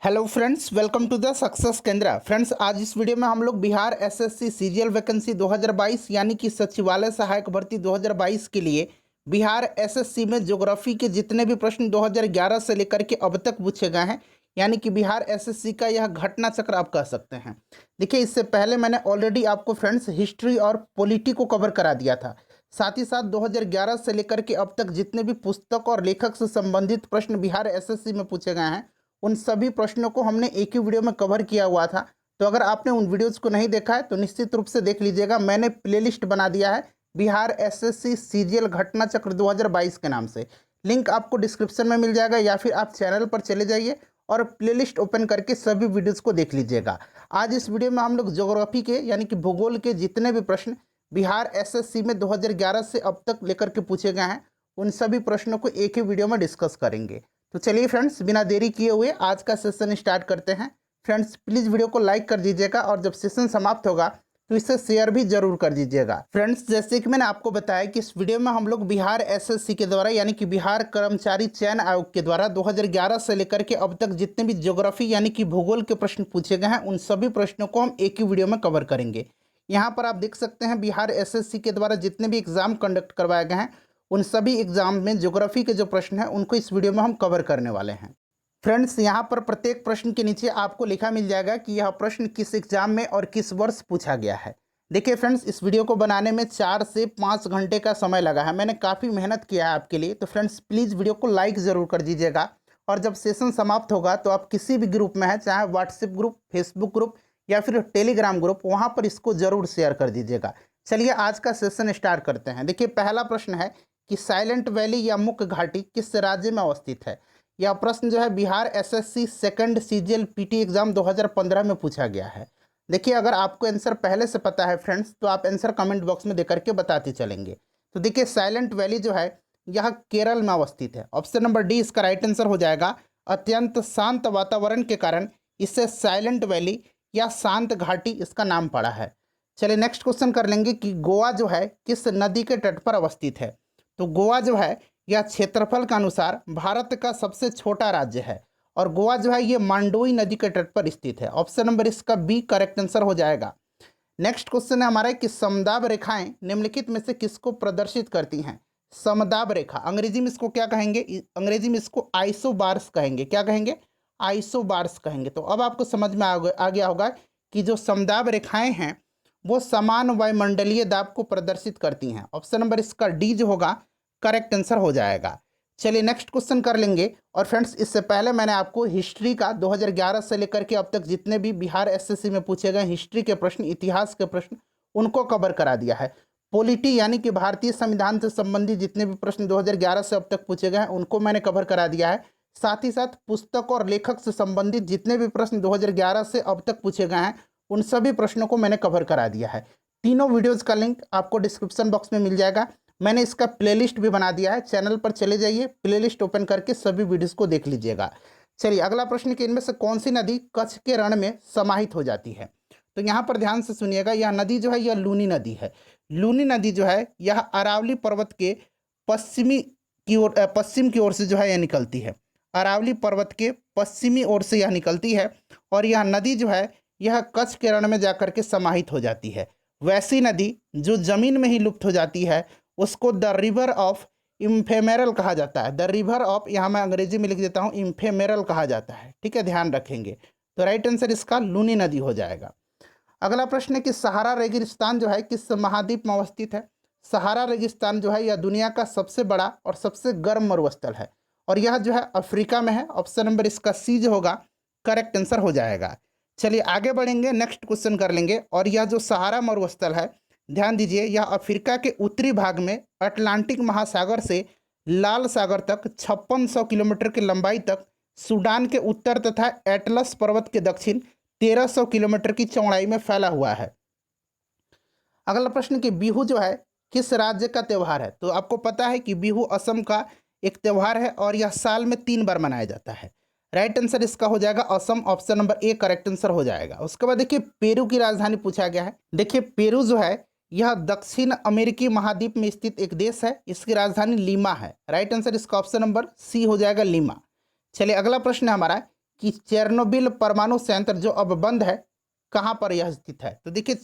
Hello friends, welcome to the success Kendra. Friends, आज इस video में हम लोग बिहार एसएससी सीजीएल वैकेंसी 2022 यानी कि सचिवालय सहायक भर्ती 2022 के लिए बिहार एसएससी में ज्योग्राफी के जितने भी प्रश्न 2011 से लेकर के अब तक पूछे गए हैं, यानी कि बिहार एसएससी का यह घटना चक्र आप कह सकते हैं। देखिए, इससे पहले मैंने ऑलरेडी आपको फ्रेंड्स हिस्ट्री और पॉलिटी को कवर करा दिया था। साथ ही साथ 2011 से लेकर के अब तक जितने भी पुस्तक और लेखक से संबंधित प्रश्न बिहार एसएससी में पूछे गए हैं, उन सभी प्रश्नों को हमने एक ही वीडियो में कवर किया हुआ था। तो अगर आपने उन वीडियोज़ को नहीं देखा है तो निश्चित रूप से देख लीजिएगा। मैंने प्लेलिस्ट बना दिया है बिहार एसएससी सीजीएल घटना चक्र 2022 के नाम से। लिंक आपको डिस्क्रिप्शन में मिल जाएगा, या फिर आप चैनल पर चले जाइए और प्लेलिस्ट ओपन करके सभी वीडियोज़ को देख लीजिएगा। आज इस वीडियो में हम लोग ज्योग्राफी के यानी कि भूगोल के जितने भी प्रश्न बिहार एसएससी में 2011 से अब तक लेकर के पूछे गए हैं, उन सभी प्रश्नों को एक ही वीडियो में डिस्कस करेंगे। तो चलिए फ्रेंड्स, बिना देरी किए हुए आज का सेशन स्टार्ट करते हैं। फ्रेंड्स, प्लीज़ वीडियो को लाइक कर दीजिएगा और जब सेशन समाप्त होगा तो इसे शेयर भी जरूर कर दीजिएगा। फ्रेंड्स, जैसे कि मैंने आपको बताया कि इस वीडियो में हम लोग बिहार एसएससी के द्वारा यानी कि बिहार कर्मचारी चयन आयोग के द्वारा 2011 से लेकर के अब तक जितने भी ज्योग्राफी यानी कि भूगोल के प्रश्न पूछे गए हैं, उन सभी प्रश्नों को हम एक ही वीडियो में कवर करेंगे। यहाँ पर आप देख सकते हैं बिहार एसएससी के द्वारा जितने भी एग्जाम कंडक्ट करवाए गए हैं, उन सभी एग्जाम में ज्योग्राफी के जो प्रश्न हैं उनको इस वीडियो में हम कवर करने वाले हैं। फ्रेंड्स, यहाँ पर प्रत्येक प्रश्न के नीचे आपको लिखा मिल जाएगा कि यह प्रश्न किस एग्जाम में और किस वर्ष पूछा गया है। देखिए फ्रेंड्स, इस वीडियो को बनाने में 4 से 5 घंटे का समय लगा है। मैंने काफ़ी मेहनत किया है आपके लिए। तो फ्रेंड्स, प्लीज़ वीडियो को लाइक ज़रूर कर दीजिएगा और जब सेशन समाप्त होगा तो आप किसी भी ग्रुप में हैं, चाहे व्हाट्सएप ग्रुप, फेसबुक ग्रुप या फिर टेलीग्राम ग्रुप, वहाँ पर इसको ज़रूर शेयर कर दीजिएगा। चलिए आज का सेशन स्टार्ट करते हैं। देखिए, पहला प्रश्न है कि साइलेंट वैली या मुख्य घाटी किस राज्य में अवस्थित है। यह प्रश्न जो है Bihar SSC second CGL PT exam 2015 में पूछा गया है। देखिए, अगर आपको आंसर पहले से पता है फ्रेंड्स, तो आप आंसर कमेंट बॉक्स में देकर के बताते चलेंगे। तो देखिए, साइलेंट वैली जो है यह केरल में अवस्थित है। ऑप्शन नंबर डी इसका राइट आंसर हो जाएगा। अत्यंत शांत वातावरण के कारण इसे साइलेंट वैली या शांत घाटी इसका नाम पड़ा है। चलिए नेक्स्ट क्वेश्चन कर लेंगे कि गोवा जो है किस नदी के तट पर अवस्थित है। तो गोवा जो है यह क्षेत्रफल के अनुसार भारत का सबसे छोटा राज्य है और गोवा जो है ये मांडोई नदी के तट पर स्थित है। ऑप्शन नंबर इसका बी करेक्ट आंसर हो जाएगा। नेक्स्ट क्वेश्चन है हमारा कि समदाब रेखाएं निम्नलिखित में से किसको प्रदर्शित करती हैं। समदाब रेखा अंग्रेजी में इसको क्या कहेंगे? अंग्रेजी में इसको आइसोबार्स कहेंगे। क्या कहेंगे? आइसोबार्स कहेंगे। तो अब आपको समझ में आ गया होगा कि जो समदाब रेखाएं हैं वो समान वायुमंडलीय दाब को प्रदर्शित करती हैं। ऑप्शन नंबर इसका डी जो होगा करेक्ट आंसर हो जाएगा। चलिए नेक्स्ट क्वेश्चन कर लेंगे। और फ्रेंड्स, इससे पहले मैंने आपको हिस्ट्री का 2011 से लेकर के अब तक जितने भी बिहार एसएससी में पूछे गए हिस्ट्री के प्रश्न, इतिहास के प्रश्न, उनको कवर करा दिया है। पॉलिटी यानी कि भारतीय संविधान से संबंधित जितने भी प्रश्न 2011 से अब तक पूछे गए हैं उनको मैंने कवर करा दिया है। साथ ही साथ पुस्तक और लेखक से संबंधित जितने भी प्रश्न 2011 से अब तक पूछे गए हैं, उन सभी प्रश्नों को मैंने कवर करा दिया है। तीनों वीडियोज़ का लिंक आपको डिस्क्रिप्शन बॉक्स में मिल जाएगा। मैंने इसका प्लेलिस्ट भी बना दिया है, चैनल पर चले जाइए, प्लेलिस्ट ओपन करके सभी वीडियोस को देख लीजिएगा। चलिए अगला प्रश्न कि इनमें से कौन सी नदी कच्छ के रण में समाहित हो जाती है। तो यहाँ पर ध्यान से सुनिएगा, यह नदी जो है यह लूनी नदी है। लूनी नदी जो है यह अरावली पर्वत के पश्चिम की ओर से जो है यह निकलती है। अरावली पर्वत के पश्चिमी ओर से यह निकलती है और यह नदी जो है यह कच्छ के रण में जाकर के समाहित हो जाती है। वैसी नदी जो जमीन में ही लुप्त हो जाती है उसको द रिवर ऑफ इम्फेमेरल कहा जाता है। द रिवर ऑफ, यहाँ मैं अंग्रेजी में लिख देता हूँ, इम्फेमेरल कहा जाता है। ठीक है, ध्यान रखेंगे। तो राइट आंसर इसका लूनी नदी हो जाएगा। अगला प्रश्न है कि सहारा रेगिस्तान जो है किस महाद्वीप में अवस्थित है। सहारा रेगिस्तान जो है यह दुनिया का सबसे बड़ा और सबसे गर्म मरुस्थल है और यह जो है अफ्रीका में है। ऑप्शन नंबर इसका सी जो होगा करेक्ट आंसर हो जाएगा। चलिए आगे बढ़ेंगे, नेक्स्ट क्वेश्चन कर लेंगे। और यह जो सहारा मरुस्थल है, ध्यान दीजिए, यह अफ्रीका के उत्तरी भाग में अटलांटिक महासागर से लाल सागर तक 5600 किलोमीटर की लंबाई तक, सूडान के उत्तर तथा एटलस पर्वत के दक्षिण 1300 किलोमीटर की चौड़ाई में फैला हुआ है। अगला प्रश्न कि बिहू जो है किस राज्य का त्यौहार है। तो आपको पता है कि बिहू असम का एक त्यौहार है और यह साल में 3 बार मनाया जाता है। राइट आंसर इसका हो जाएगा Assam. Option number A correct answer हो जाएगा। उसके बाद देखिए पेरू की राजधानी पूछा गया है। देखिए पेरू जो है यह दक्षिण अमेरिकी महाद्वीप में स्थित एक देश है। इसकी राजधानी लीमा है। राइट आंसर इसका ऑप्शन नंबर सी हो जाएगा, लीमा। चलिए अगला प्रश्न है हमारा कि चेरनोबिल परमाणु संयंत्र जो अब बंद है कहाँ पर यह स्थित है? तो देखिए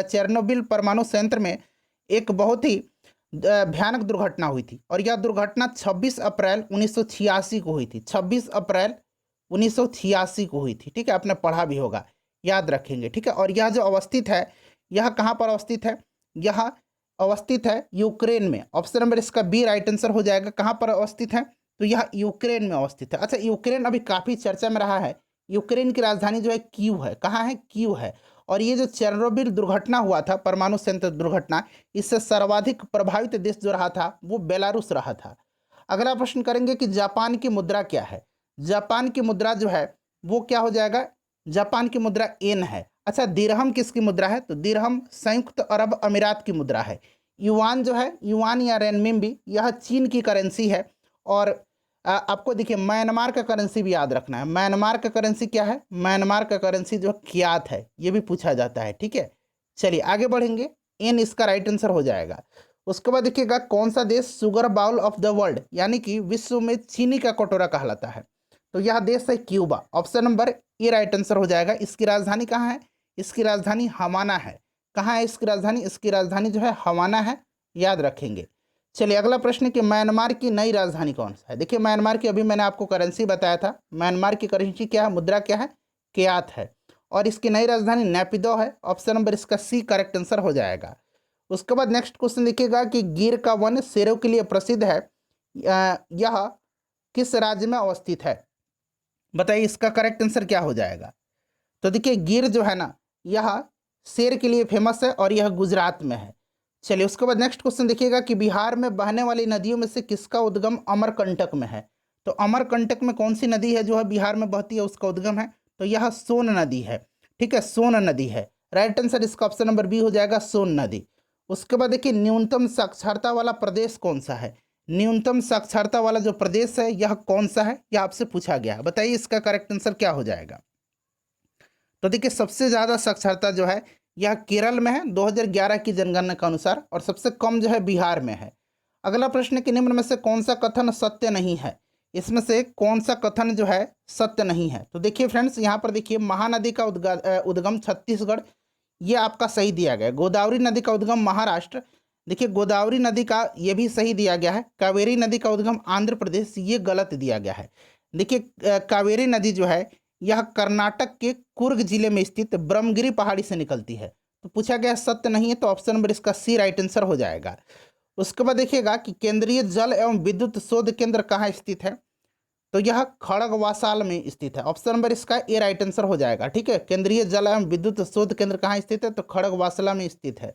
चेरनोबिल परमाणु संयंत्र में एक बहुत ही भयानक दुर्घटना हुई थी और यह दुर्घटना 26 अप्रैल 1986 को हुई थी। 26 अप्रैल 1986 को हुई थी। ठीक है, आपने पढ़ा भी होगा, याद रखेंगे। ठीक है, और यह जो अवस्थित है, यह कहाँ पर अवस्थित है? यह अवस्थित है यूक्रेन में। ऑप्शन नंबर इसका बी राइट आंसर हो जाएगा। कहाँ पर अवस्थित है? तो यह यूक्रेन में अवस्थित है। अच्छा, यूक्रेन अभी काफ़ी चर्चा में रहा है। यूक्रेन की राजधानी जो है कीव है। कहाँ है? कीव है। और ये जो चेरनोबिल दुर्घटना हुआ था, परमाणु संयंत्र दुर्घटना, इससे सर्वाधिक प्रभावित देश जो रहा था वो बेलारूस रहा था। अगला प्रश्न करेंगे कि जापान की मुद्रा क्या है? जापान की मुद्रा जो है वो क्या हो जाएगा? जापान की मुद्रा येन है। अच्छा, दिरहम किसकी मुद्रा है? तो दिरहम संयुक्त अरब अमीरात की मुद्रा है। युआन जो है, युआन या रेनमिनबी, यह चीन की करेंसी है। और आपको देखिए म्यांमार का करेंसी भी याद रखना है। म्यांमार का करेंसी क्या है? म्यांमार का करेंसी जो क्यात है, ये भी पूछा जाता है। ठीक है, चलिए आगे बढ़ेंगे। एन इसका राइट आंसर हो जाएगा। उसके बाद देखिएगा कौन सा देश sugar bowl of the world यानी कि विश्व में चीनी का कटोरा कहलाता है? तो यह देश है क्यूबा। ऑप्शन नंबर ए राइट आंसर हो जाएगा। इसकी राजधानी कहाँ है? इसकी राजधानी हवाना है। कहाँ है इसकी राजधानी? इसकी राजधानी जो है हवाना है, याद रखेंगे। चलिए अगला प्रश्न कि म्यांमार की नई राजधानी कौन सा है? देखिए म्यांमार की अभी मैंने आपको करेंसी बताया था। म्यांमार की करेंसी क्या है? मुद्रा क्या है? क्यात है। और इसकी नई राजधानी नेपिदो है। ऑप्शन नंबर इसका सी करेक्ट आंसर हो जाएगा। उसके बाद नेक्स्ट क्वेश्चन देखिएगा कि गिर का वन शेरों के लिए प्रसिद्ध है, यह किस राज्य में अवस्थित है? बताइए इसका करेक्ट आंसर क्या हो जाएगा? तो देखिए गिर जो है ना, यह शेर के लिए फेमस है और यह गुजरात में है। चलिए उसके बाद नेक्स्ट क्वेश्चन देखिएगा कि बिहार में बहने वाली नदियों में से किसका उद्गम अमरकंटक में है? तो अमरकंटक में कौन सी नदी है जो है बिहार में बहती है, उसका उद्गम है? तो यह सोन नदी है। ठीक है, सोन नदी है। राइट आंसर इसका ऑप्शन नंबर बी हो जाएगा, सोन नदी। उसके बाद देखिए न्यूनतम साक्षरता वाला प्रदेश कौन सा है? न्यूनतम साक्षरता वाला जो प्रदेश है यह कौन सा है, यह आपसे पूछा गया है। बताइए इसका करेक्ट आंसर क्या हो जाएगा? तो देखिए सबसे ज़्यादा साक्षरता जो है यह केरल में है 2011 की जनगणना के अनुसार, और सबसे कम जो है बिहार में है। अगला प्रश्न कि निम्न में से कौन सा कथन सत्य नहीं है? इसमें से कौन सा कथन जो है सत्य नहीं है? तो देखिए फ्रेंड्स, यहाँ पर देखिए महानदी का उद्गम छत्तीसगढ़, ये आपका सही दिया गया है। गोदावरी नदी का उद्गम महाराष्ट्र, देखिए गोदावरी नदी का ये भी सही दिया गया है। कावेरी नदी का उद्गम आंध्र प्रदेश, ये गलत दिया गया है। देखिए कावेरी नदी जो है यह कर्नाटक के कुर्ग जिले में स्थित ब्रह्मगिरी पहाड़ी से निकलती है। तो पूछा गया सत्य नहीं है, तो ऑप्शन नंबर इसका सी राइट आंसर हो जाएगा। उसके बाद देखिएगा कि केंद्रीय जल एवं विद्युत शोध केंद्र कहाँ स्थित है? तो यह खड़गवासाल में स्थित है। ऑप्शन नंबर इसका ए राइट आंसर हो जाएगा। ठीक है, केंद्रीय जल एवं विद्युत शोध केंद्र कहाँ स्थित है? तो खड़गवासला में स्थित है।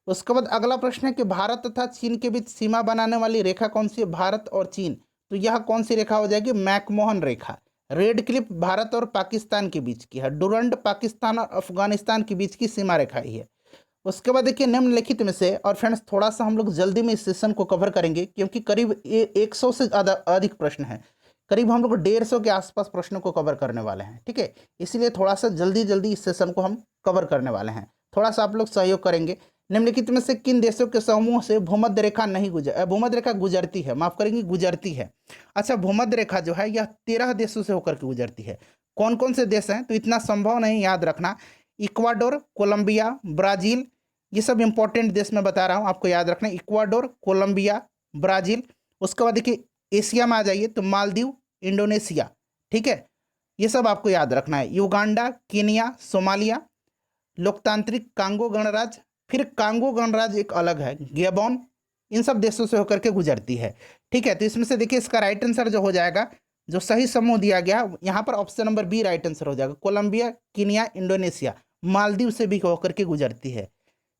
उसके बाद अगला प्रश्न है कि भारत तथा चीन के बीच सीमा बनाने वाली रेखा कौन सी है? भारत और चीन, तो यह कौन सी रेखा हो जाएगी? मैकमोहन रेखा। रेड क्लिफ भारत और पाकिस्तान के बीच की है। डुरंड पाकिस्तान और अफगानिस्तान के बीच की सीमा रेखा ही है। उसके बाद देखिए निम्नलिखित में से, और फ्रेंड्स थोड़ा सा हम लोग जल्दी में इस सेशन को कवर करेंगे क्योंकि करीब 100 से ज़्यादा अधिक प्रश्न हैं। करीब हम लोग 150 के आसपास प्रश्नों को कवर करने वाले हैं। ठीक है, इसलिए थोड़ा सा जल्दी जल्दी इस सेशन को हम कवर करने वाले हैं। थोड़ा सा आप लोग सहयोग करेंगे। निम्नलिखित में से किन देशों के समूह से भूमध्य रेखा नहीं भूमध्य रेखा गुजरती है, माफ करेंगे गुजरती है। अच्छा, भूमध्य रेखा जो है यह 13 देशों से होकर के गुजरती है। कौन कौन से देश हैं? तो इतना संभव नहीं याद रखना। इक्वाडोर, कोलंबिया, ब्राज़ील, ये सब इंपॉर्टेंट देश मैं बता रहा हूँ, आपको याद रखना है। Ecuador, Colombia, Brazil. उसके बाद देखिए एशिया में आ जाइए तो मालदीव, इंडोनेशिया। ठीक है, ये सब आपको याद रखना है। युगांडा, केनिया, सोमालिया, लोकतांत्रिक कांगो गणराज्य, फिर कांगो गणराज्य एक अलग है, गैबोन, इन सब देशों से होकर के गुजरती है। ठीक है, तो इसमें से देखिए इसका राइट आंसर जो हो जाएगा, जो सही समूह दिया गया यहाँ पर option number B right answer हो जाएगा। कोलंबिया, केनिया, इंडोनेशिया, मालदीव से भी होकर के गुजरती है।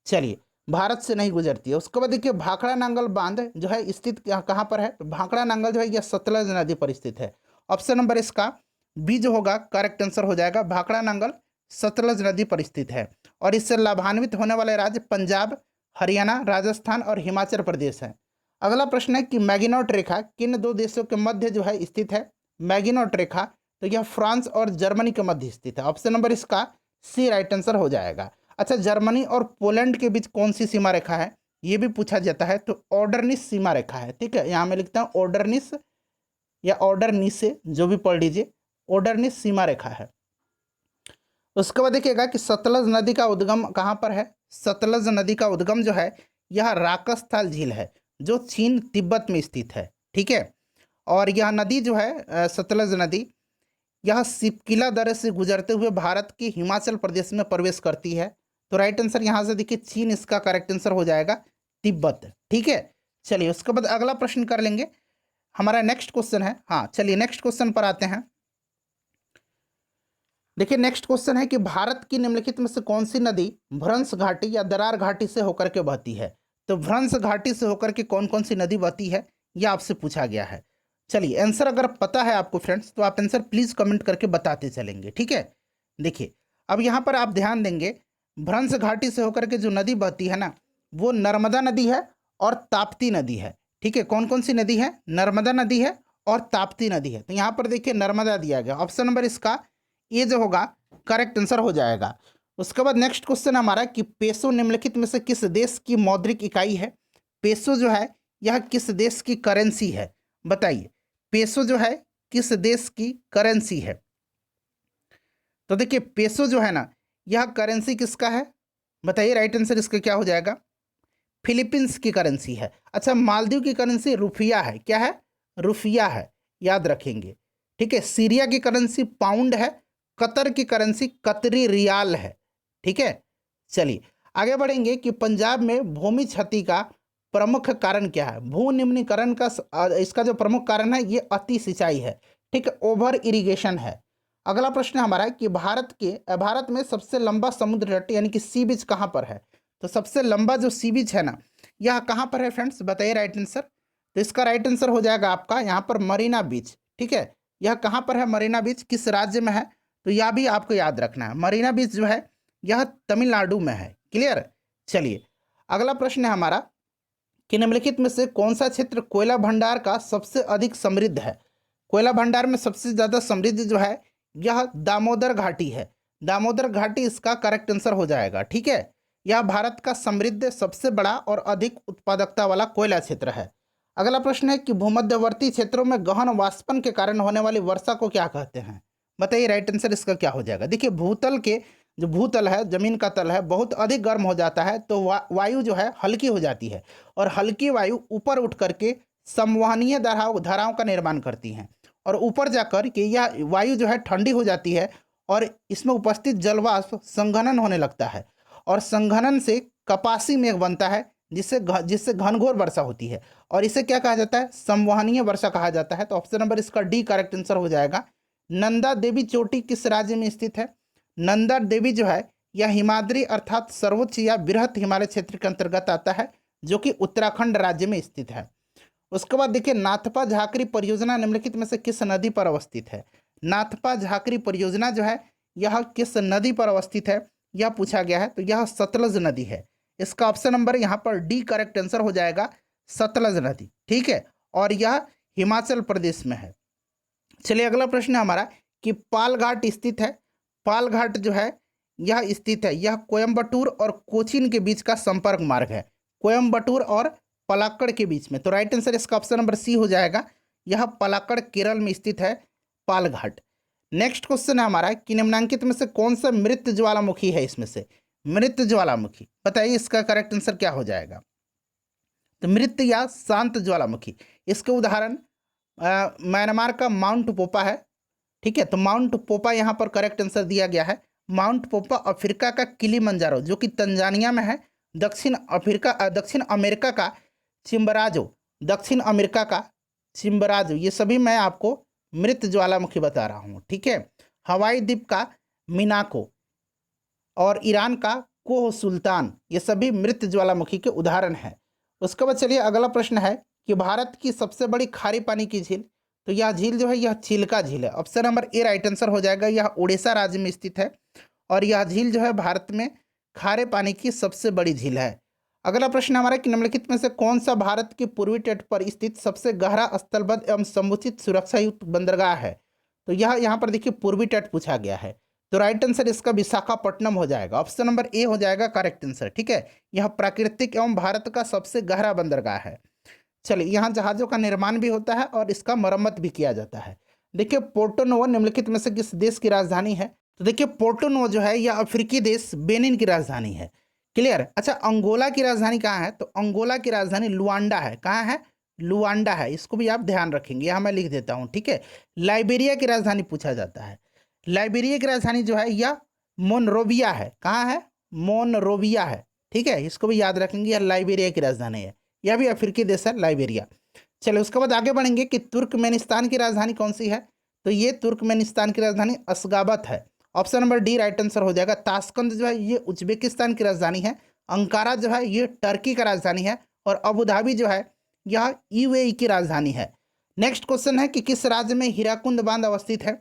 चलिए, भारत से नहीं गुजरती है। उसके बाद देखिए भाखड़ा नांगल बांध जो है स्थित कहाँ पर है? भाखड़ा नांगल जो है यह सतलज नदी पर स्थित है। ऑप्शन नंबर इसका बी जो होगा करेक्ट आंसर हो जाएगा। भाखड़ा नांगल सतलज नदी पर स्थित है और इससे लाभान्वित होने वाले राज्य पंजाब, हरियाणा, राजस्थान और हिमाचल प्रदेश है। अगला प्रश्न है कि मैगिनॉट रेखा किन दो देशों के मध्य जो है स्थित है? मैगिनॉट रेखा, तो यह फ्रांस और जर्मनी के मध्य स्थित है। ऑप्शन नंबर इसका सी राइट आंसर हो जाएगा। अच्छा, जर्मनी और पोलैंड के बीच कौन सी सीमा रेखा है, ये भी पूछा जाता है। तो ऑर्डरनिस सीमा रेखा है। ठीक है, यहाँ मैं लिखता हूँ ऑर्डरनिस या ऑर्डरनिसे, जो भी पढ़ लीजिए। ओडरनिस सीमा रेखा है। उसके बाद देखिएगा कि सतलज नदी का उद्गम कहाँ पर है। सतलज नदी का उद्गम जो है यह राकसथाल झील है जो चीन तिब्बत में स्थित है, ठीक है। और यह नदी जो है सतलज नदी यह सिपकिला दर्रे से गुजरते हुए भारत के हिमाचल प्रदेश में प्रवेश करती है। तो राइट आंसर यहाँ से देखिए चीन इसका करेक्ट आंसर हो जाएगा, तिब्बत, ठीक है। चलिए उसके बाद अगला प्रश्न कर लेंगे, हमारा नेक्स्ट क्वेश्चन है। हाँ चलिए नेक्स्ट क्वेश्चन पर आते हैं। देखिए नेक्स्ट क्वेश्चन है कि भारत की निम्नलिखित में से कौन सी नदी भ्रंश घाटी या दरार घाटी से होकर के बहती है। तो भ्रंश घाटी से होकर के कौन कौन सी नदी बहती है यह आपसे पूछा गया है। चलिए आंसर अगर पता है आपको फ्रेंड्स तो आप आंसर प्लीज कमेंट करके बताते चलेंगे, ठीक है। देखिए अब यहाँ पर आप ध्यान देंगे, भ्रंश घाटी से होकर के जो नदी बहती है ना वो नर्मदा नदी है और ताप्ती नदी है, ठीक है। कौन कौन सी नदी है, नर्मदा नदी है और ताप्ती नदी है। तो यहाँ पर देखिए नर्मदा दिया गया, ऑप्शन नंबर इसका ये जो होगा करेक्ट आंसर हो जाएगा। उसके बाद नेक्स्ट क्वेश्चन हमारा कि पेसो निम्नलिखित में से किस देश की मौद्रिक इकाई है। पेसो जो है यह किस देश की करेंसी है, बताइए पेसो जो है किस देश की करेंसी है। तो देखिए पेसो जो है ना यह करेंसी किसका है, बताइए राइट आंसर इसका क्या हो जाएगा, फिलीपींस की करेंसी है। अच्छा मालदीव की करेंसी रुपया है, क्या है, रुपया है, याद रखेंगे, ठीक है। सीरिया की करेंसी पाउंड है, कतर की करेंसी कतरी रियाल है, ठीक है। चलिए आगे बढ़ेंगे कि पंजाब में भूमि क्षति का प्रमुख कारण क्या है। भू निम्नीकरण का इसका जो प्रमुख कारण है ये अति सिंचाई है, ठीक है, ओवर इरिगेशन है। अगला प्रश्न हमारा कि भारत में सबसे लंबा समुद्र तट यानी कि सी बीच कहाँ पर है। तो सबसे लंबा जो सी बीच है ना यह कहाँ पर है फ्रेंड्स, बताइए राइट आंसर। तो इसका राइट आंसर हो जाएगा आपका यहाँ पर मरीना बीच, ठीक है। यह कहाँ पर है मरीना बीच, किस राज्य में है, तो यह भी आपको याद रखना है। मरीना बीच जो है यह तमिलनाडु में है, क्लियर। चलिए अगला प्रश्न है हमारा कि निम्नलिखित में से कौन सा क्षेत्र कोयला भंडार का सबसे अधिक समृद्ध है। कोयला भंडार में सबसे ज्यादा समृद्ध जो है यह दामोदर घाटी है। दामोदर घाटी इसका करेक्ट आंसर हो जाएगा, ठीक है। यह भारत का समृद्ध सबसे बड़ा और अधिक उत्पादकता वाला कोयला क्षेत्र है। अगला प्रश्न है कि भूमध्यवर्ती क्षेत्रों में गहन वाष्पन के कारण होने वाली वर्षा को क्या कहते हैं, बताइए राइट आंसर इसका क्या हो जाएगा। देखिए भूतल के जो भूतल है, जमीन का तल है, बहुत अधिक गर्म हो जाता है तो वायु जो है हल्की हो जाती है और हल्की वायु ऊपर उठ करके संवहनीय धाराओं का निर्माण करती हैं और ऊपर जाकर के यह वायु जो है ठंडी हो जाती है और इसमें उपस्थित जलवाष्प संघनन होने लगता है और संघनन से कपासी मेघ बनता है जिससे घनघोर वर्षा होती है और इसे क्या कहा जाता है, संवहनीय वर्षा कहा जाता है। तो ऑप्शन नंबर इसका डी करेक्ट आंसर हो जाएगा। नंदा देवी चोटी किस राज्य में स्थित है। नंदा देवी जो है यह हिमाद्री अर्थात सर्वोच्च या बृहत हिमालय क्षेत्र के अंतर्गत आता है जो कि उत्तराखंड राज्य में स्थित है। उसके बाद देखिए नाथपा झाकरी परियोजना निम्नलिखित में से किस नदी पर अवस्थित है। नाथपा झाकरी परियोजना जो है यह किस नदी पर अवस्थित है यह पूछा गया है। तो यह सतलज नदी है, इसका ऑप्शन नंबर यहाँ पर डी करेक्ट आंसर हो जाएगा, सतलज नदी, ठीक है। और यह हिमाचल प्रदेश में है। चलिए अगला प्रश्न है हमारा कि पालघाट स्थित है। पालघाट जो है यह स्थित है, यह कोयम्बटूर और कोचीन के बीच का संपर्क मार्ग है, कोयम्बटूर और पलाक्कड़ के बीच में। तो राइट आंसर इसका ऑप्शन नंबर सी हो जाएगा, यह पलाक्कड़ केरल में स्थित है पालघाट। नेक्स्ट क्वेश्चन है हमारा कि निम्नांकित में से कौन सा मृत ज्वालामुखी है, इसमें से मृत ज्वालामुखी, बताइए इसका करेक्ट आंसर क्या हो जाएगा। तो मृत या शांत ज्वालामुखी, इसके उदाहरण म्यांमार का माउंट पोपा है, ठीक है। तो माउंट पोपा यहाँ पर करेक्ट आंसर दिया गया है। माउंट पोपा अफ्रीका का किलिमंजारो जो कि तंजानिया में है, दक्षिण अमेरिका का चिम्बराजो, दक्षिण अमेरिका का चिम्बराजो, ये सभी मैं आपको मृत ज्वालामुखी बता रहा हूँ, ठीक है। हवाई द्वीप का मिनाको और ईरान का कोह सुल्तान, ये सभी मृत ज्वालामुखी के उदाहरण हैं। उसके बाद चलिए अगला प्रश्न है कि भारत की सबसे बड़ी खारे पानी की झील। तो यह झील जो है यह चिल्का झील है, ऑप्शन नंबर ए राइट आंसर हो जाएगा। यह उड़ीसा राज्य में स्थित है और यह झील जो है भारत में खारे पानी की सबसे बड़ी झील है। अगला प्रश्न हमारा कि निम्नलिखित में से कौन सा भारत के पूर्वी तट पर स्थित सबसे गहरा स्थलबद्ध एवं समुचित सुरक्षा युक्त बंदरगाह है। तो यह यहाँ पर देखिए पूर्वी तट पूछा गया है, तो राइट आंसर इसका विशाखापट्टनम हो जाएगा, ऑप्शन नंबर ए हो जाएगा करेक्ट आंसर, ठीक है। यह प्राकृतिक एवं भारत का सबसे गहरा बंदरगाह है। चलिए यहाँ जहाज़ों का निर्माण भी होता है और इसका मरम्मत भी किया जाता है। देखिए पोर्टो नोवो निम्नलिखित में से किस देश की राजधानी है? तो देखिए पोर्टो नोवो जो है यह अफ्रीकी देश बेनिन की राजधानी है। क्लियर? अच्छा, अंगोला की राजधानी कहाँ है? तो अंगोला की राजधानी लुआंडा है। कहाँ है? लुआंडा है। इसको भी आप ध्यान रखेंगे, यहाँ मैं लिख देता हूँ, ठीक है। लाइबेरिया की राजधानी पूछा जाता है। लाइबेरिया की राजधानी जो है यह मोनरोविया है। कहाँ है? मोनरोविया है, ठीक है। इसको भी याद रखेंगे, यह लाइबेरिया की राजधानी है। यह भी अफ्रीकी देश है लाइबेरिया। चलिए उसके बाद आगे बढ़ेंगे कि तुर्कमेनिस्तान की राजधानी कौन सी है? तो ये तुर्कमेनिस्तान की राजधानी अशगाबत है। Option number D right answer हो जाएगा। ताशकंद जो है ये उज्बेकिस्तान की राजधानी है। अंकारा जो है ये टर्की का राजधानी है। और अबू धाबी जो है यह यूएई की राजधानी है। नेक्स्ट क्वेश्चन है कि किस राज्य में हीराकुंड बांध अवस्थित है?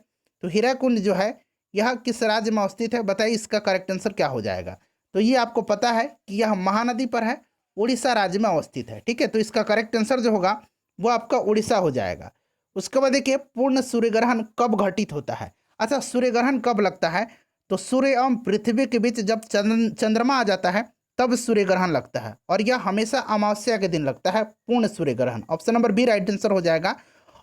तो हीराकुंड जो है यह किस राज्य में अवस्थित है? बताइए इसका करेक्ट आंसर क्या हो जाएगा। तो ये आपको पता है कि यह महानदी पर है, उड़ीसा राज्य में अवस्थित है, ठीक है। तो इसका करेक्ट आंसर जो होगा वो आपका उड़ीसा हो जाएगा। उसके बाद देखिए पूर्ण सूर्य ग्रहण कब घटित होता है? अच्छा, सूर्य ग्रहण कब लगता है? तो सूर्य एवं पृथ्वी के बीच जब चंद्रमा आ जाता है तब सूर्य ग्रहण लगता है, और यह हमेशा अमावस्या के दिन लगता है पूर्ण सूर्य ग्रहण। Option number B right answer हो जाएगा।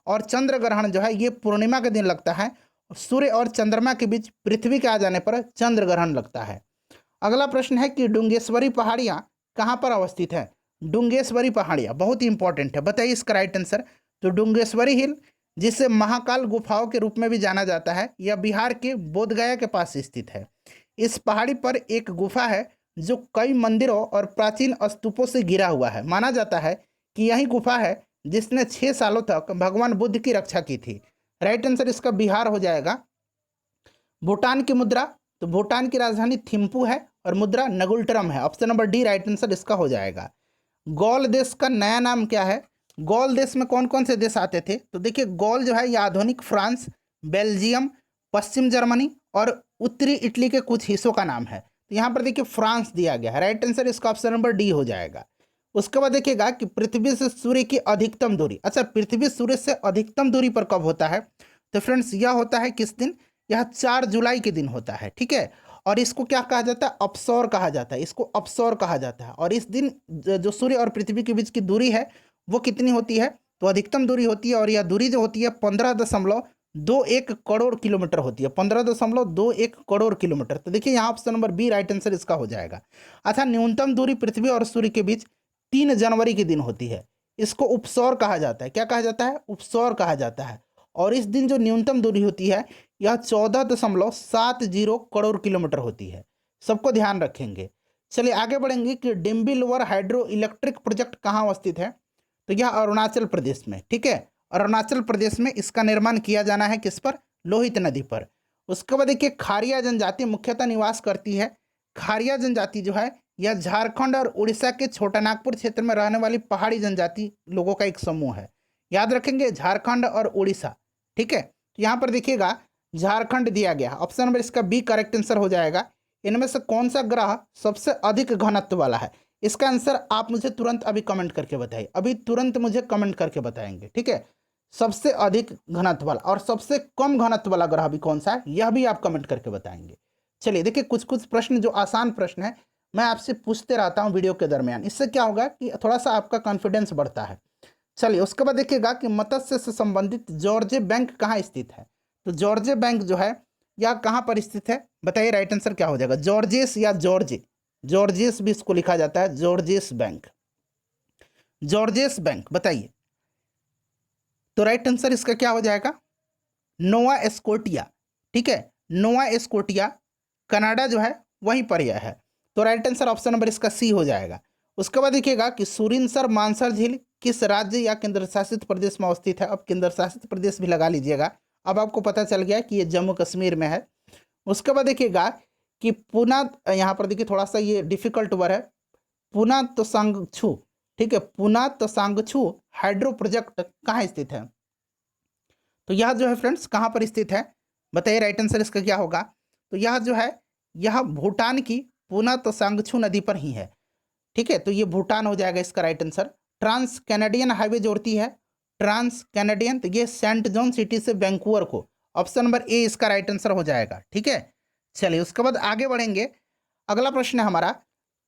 और चंद्र ग्रहण जो है ये पूर्णिमा के दिन लगता है। सूर्य और चंद्रमा के बीच पृथ्वी के आ जाने पर चंद्र ग्रहण लगता है। अगला प्रश्न है कि डुंगेश्वरी पहाड़ियाँ कहाँ पर अवस्थित है? डुंगेश्वरी पहाड़ियाँ बहुत ही इंपॉर्टेंट है, बताइए इसका राइट आंसर। तो डुंगेश्वरी हिल, जिसे महाकाल गुफाओं के रूप में भी जाना जाता है, यह बिहार के बोधगया के पास स्थित है। इस पहाड़ी पर एक गुफा है जो कई मंदिरों और प्राचीन स्तूपों से घिरा हुआ है। माना जाता है कि यही गुफा है जिसने 6 सालों तक भगवान बुद्ध की रक्षा की थी। राइट आंसर इसका बिहार हो जाएगा। भूटान की मुद्रा, तो भूटान की राजधानी थिम्पू है और मुद्रा नगुल्टरम है। Option number D right answer इसका हो जाएगा। गौल देश का नया नाम क्या है? गौल देश में कौन कौन से देश आते थे? तो देखिए गौल जो है ये आधुनिक फ्रांस, बेल्जियम, पश्चिम जर्मनी और उत्तरी इटली के कुछ हिस्सों का नाम है। तो यहाँ पर देखिए फ्रांस दिया गया है। राइट आंसर इसका ऑप्शन नंबर डी हो जाएगा। उसके बाद देखिएगा कि पृथ्वी से सूर्य की अधिकतम दूरी। अच्छा, पृथ्वी सूर्य से अधिकतम दूरी पर कब होता है? तो फ्रेंड्स यह होता है किस दिन? यह 4 जुलाई के दिन होता है, ठीक है। और इसको क्या कहा जाता है? अपसौर कहा जाता है। इसको अपसौर कहा जाता है। और इस दिन जो सूर्य और पृथ्वी के बीच की दूरी है वो कितनी होती है? तो अधिकतम दूरी होती है, और यह दूरी जो होती है 15.21 करोड़ किलोमीटर होती है। 15.21 करोड़ किलोमीटर। तो देखिए यहाँ option number B right answer इसका हो जाएगा। अच्छा, न्यूनतम दूरी पृथ्वी और सूर्य के बीच 3 जनवरी के दिन होती है। इसको उपसौर कहा जाता है। क्या कहा जाता है? उपसौर कहा जाता है। और इस दिन जो न्यूनतम दूरी होती है यह 14.70 करोड़ किलोमीटर होती है। सबको ध्यान रखेंगे। चलिए आगे बढ़ेंगे कि डिम्बी लोअर हाइड्रो इलेक्ट्रिक प्रोजेक्ट कहाँ अवस्थित है? तो यह अरुणाचल प्रदेश में, ठीक है। अरुणाचल प्रदेश में इसका निर्माण किया जाना है। किस पर? लोहित नदी पर। उसके बाद देखिए खारिया जनजाति मुख्यतः निवास करती है। खारिया जनजाति जो है यह झारखंड और उड़ीसा के छोटानागपुर क्षेत्र में रहने वाली पहाड़ी जनजाति लोगों का एक समूह है। याद रखेंगे झारखंड और उड़ीसा, ठीक है। तो यहाँ पर देखिएगा झारखंड दिया गया। ऑप्शन नंबर इसका बी करेक्ट आंसर हो जाएगा। इनमें से कौन सा ग्रह सबसे अधिक घनत्व वाला है? इसका आंसर आप मुझे तुरंत अभी कमेंट करके बताइए। अभी तुरंत मुझे कमेंट करके बताएंगे, ठीक है। सबसे अधिक घनत्व वाला और सबसे कम घनत्व वाला ग्रह भी कौन सा है यह भी आप कमेंट करके बताएंगे। चलिए देखिए कुछ कुछ प्रश्न जो आसान प्रश्न है मैं आपसे पूछते रहता हूँ वीडियो के दरमियान। इससे क्या होगा कि थोड़ा सा आपका कॉन्फिडेंस बढ़ता है। चलिए उसके बाद देखिएगा कि मत्स्य से संबंधित जॉर्जे बैंक कहाँ स्थित है? तो जॉर्जे बैंक जो है यह कहाँ पर स्थित है? बताइए राइट आंसर क्या हो जाएगा। जॉर्जेस या जॉर्जे, जॉर्जेस भी इसको लिखा जाता है, जॉर्जेस बैंक, जॉर्जेस बैंक, बताइए। तो राइट आंसर इसका क्या हो जाएगा? नोवा स्कोटिया, ठीक है। नोवा स्कोटिया कनाडा जो है वहीं पर यह है। तो राइट आंसर ऑप्शन नंबर इसका सी हो जाएगा। उसके बाद देखिएगा कि सुरिनसर मानसर झील किस राज्य या केंद्र शासित प्रदेश में अवस्थित है? अब केंद्र शासित प्रदेश भी लगा लीजिएगा। अब आपको पता चल गया कि ये जम्मू कश्मीर में है। उसके बाद देखिएगा कि पुना, यहाँ पर देखिए थोड़ा सा ये डिफिकल्ट वर्ड है, पुना तोसांगछू, ठीक है। पुना तोसांगछू हाइड्रो प्रोजेक्ट कहाँ स्थित है? तो यह जो है फ्रेंड्स कहाँ पर स्थित है? बताइए राइट आंसर इसका क्या होगा। तो यह जो है यह भूटान की पुना तोसांगछू नदी पर ही है, ठीक है। तो ये भूटान हो जाएगा इसका right answer. Trans Canadian highway जोड़ती है, ट्रांस कैनेडियन, तो ये सेंट जॉन सिटी से वैंकूवर को। ऑप्शन नंबर ए इसका राइट आंसर हो जाएगा, ठीक है। चलिए उसके बाद आगे बढ़ेंगे। अगला प्रश्न है हमारा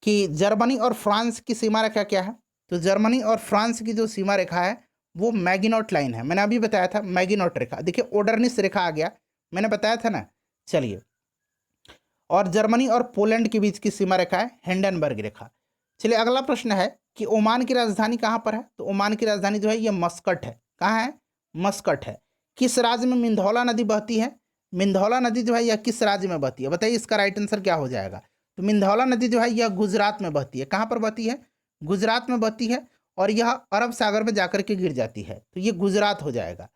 कि जर्मनी और फ्रांस की सीमा रेखा क्या है? तो जर्मनी और फ्रांस की जो सीमा रेखा है वो मैगिनॉट लाइन है। मैंने अभी बताया था मैगिनॉट रेखा, देखिए ओडरनिस रेखा आ गया, मैंने बताया था ना। चलिए, और जर्मनी और पोलैंड के बीच की सीमा रेखा है हिंडनबर्ग रेखा। चलिए अगला प्रश्न है कि ओमान की राजधानी कहाँ पर है? तो ओमान की राजधानी जो है ये मस्कट है। कहाँ है? मस्कट है। किस राज्य में मिंधौला नदी बहती है? मिंधौला नदी जो है यह किस राज्य में बहती है? बताइए इसका राइट आंसर क्या हो जाएगा। तो मिंधौला नदी जो है यह गुजरात में बहती है। कहाँ पर बहती है? गुजरात में बहती है, और यह अरब सागर में जाकर के गिर जाती है, तो ये गुजरात हो जाएगा।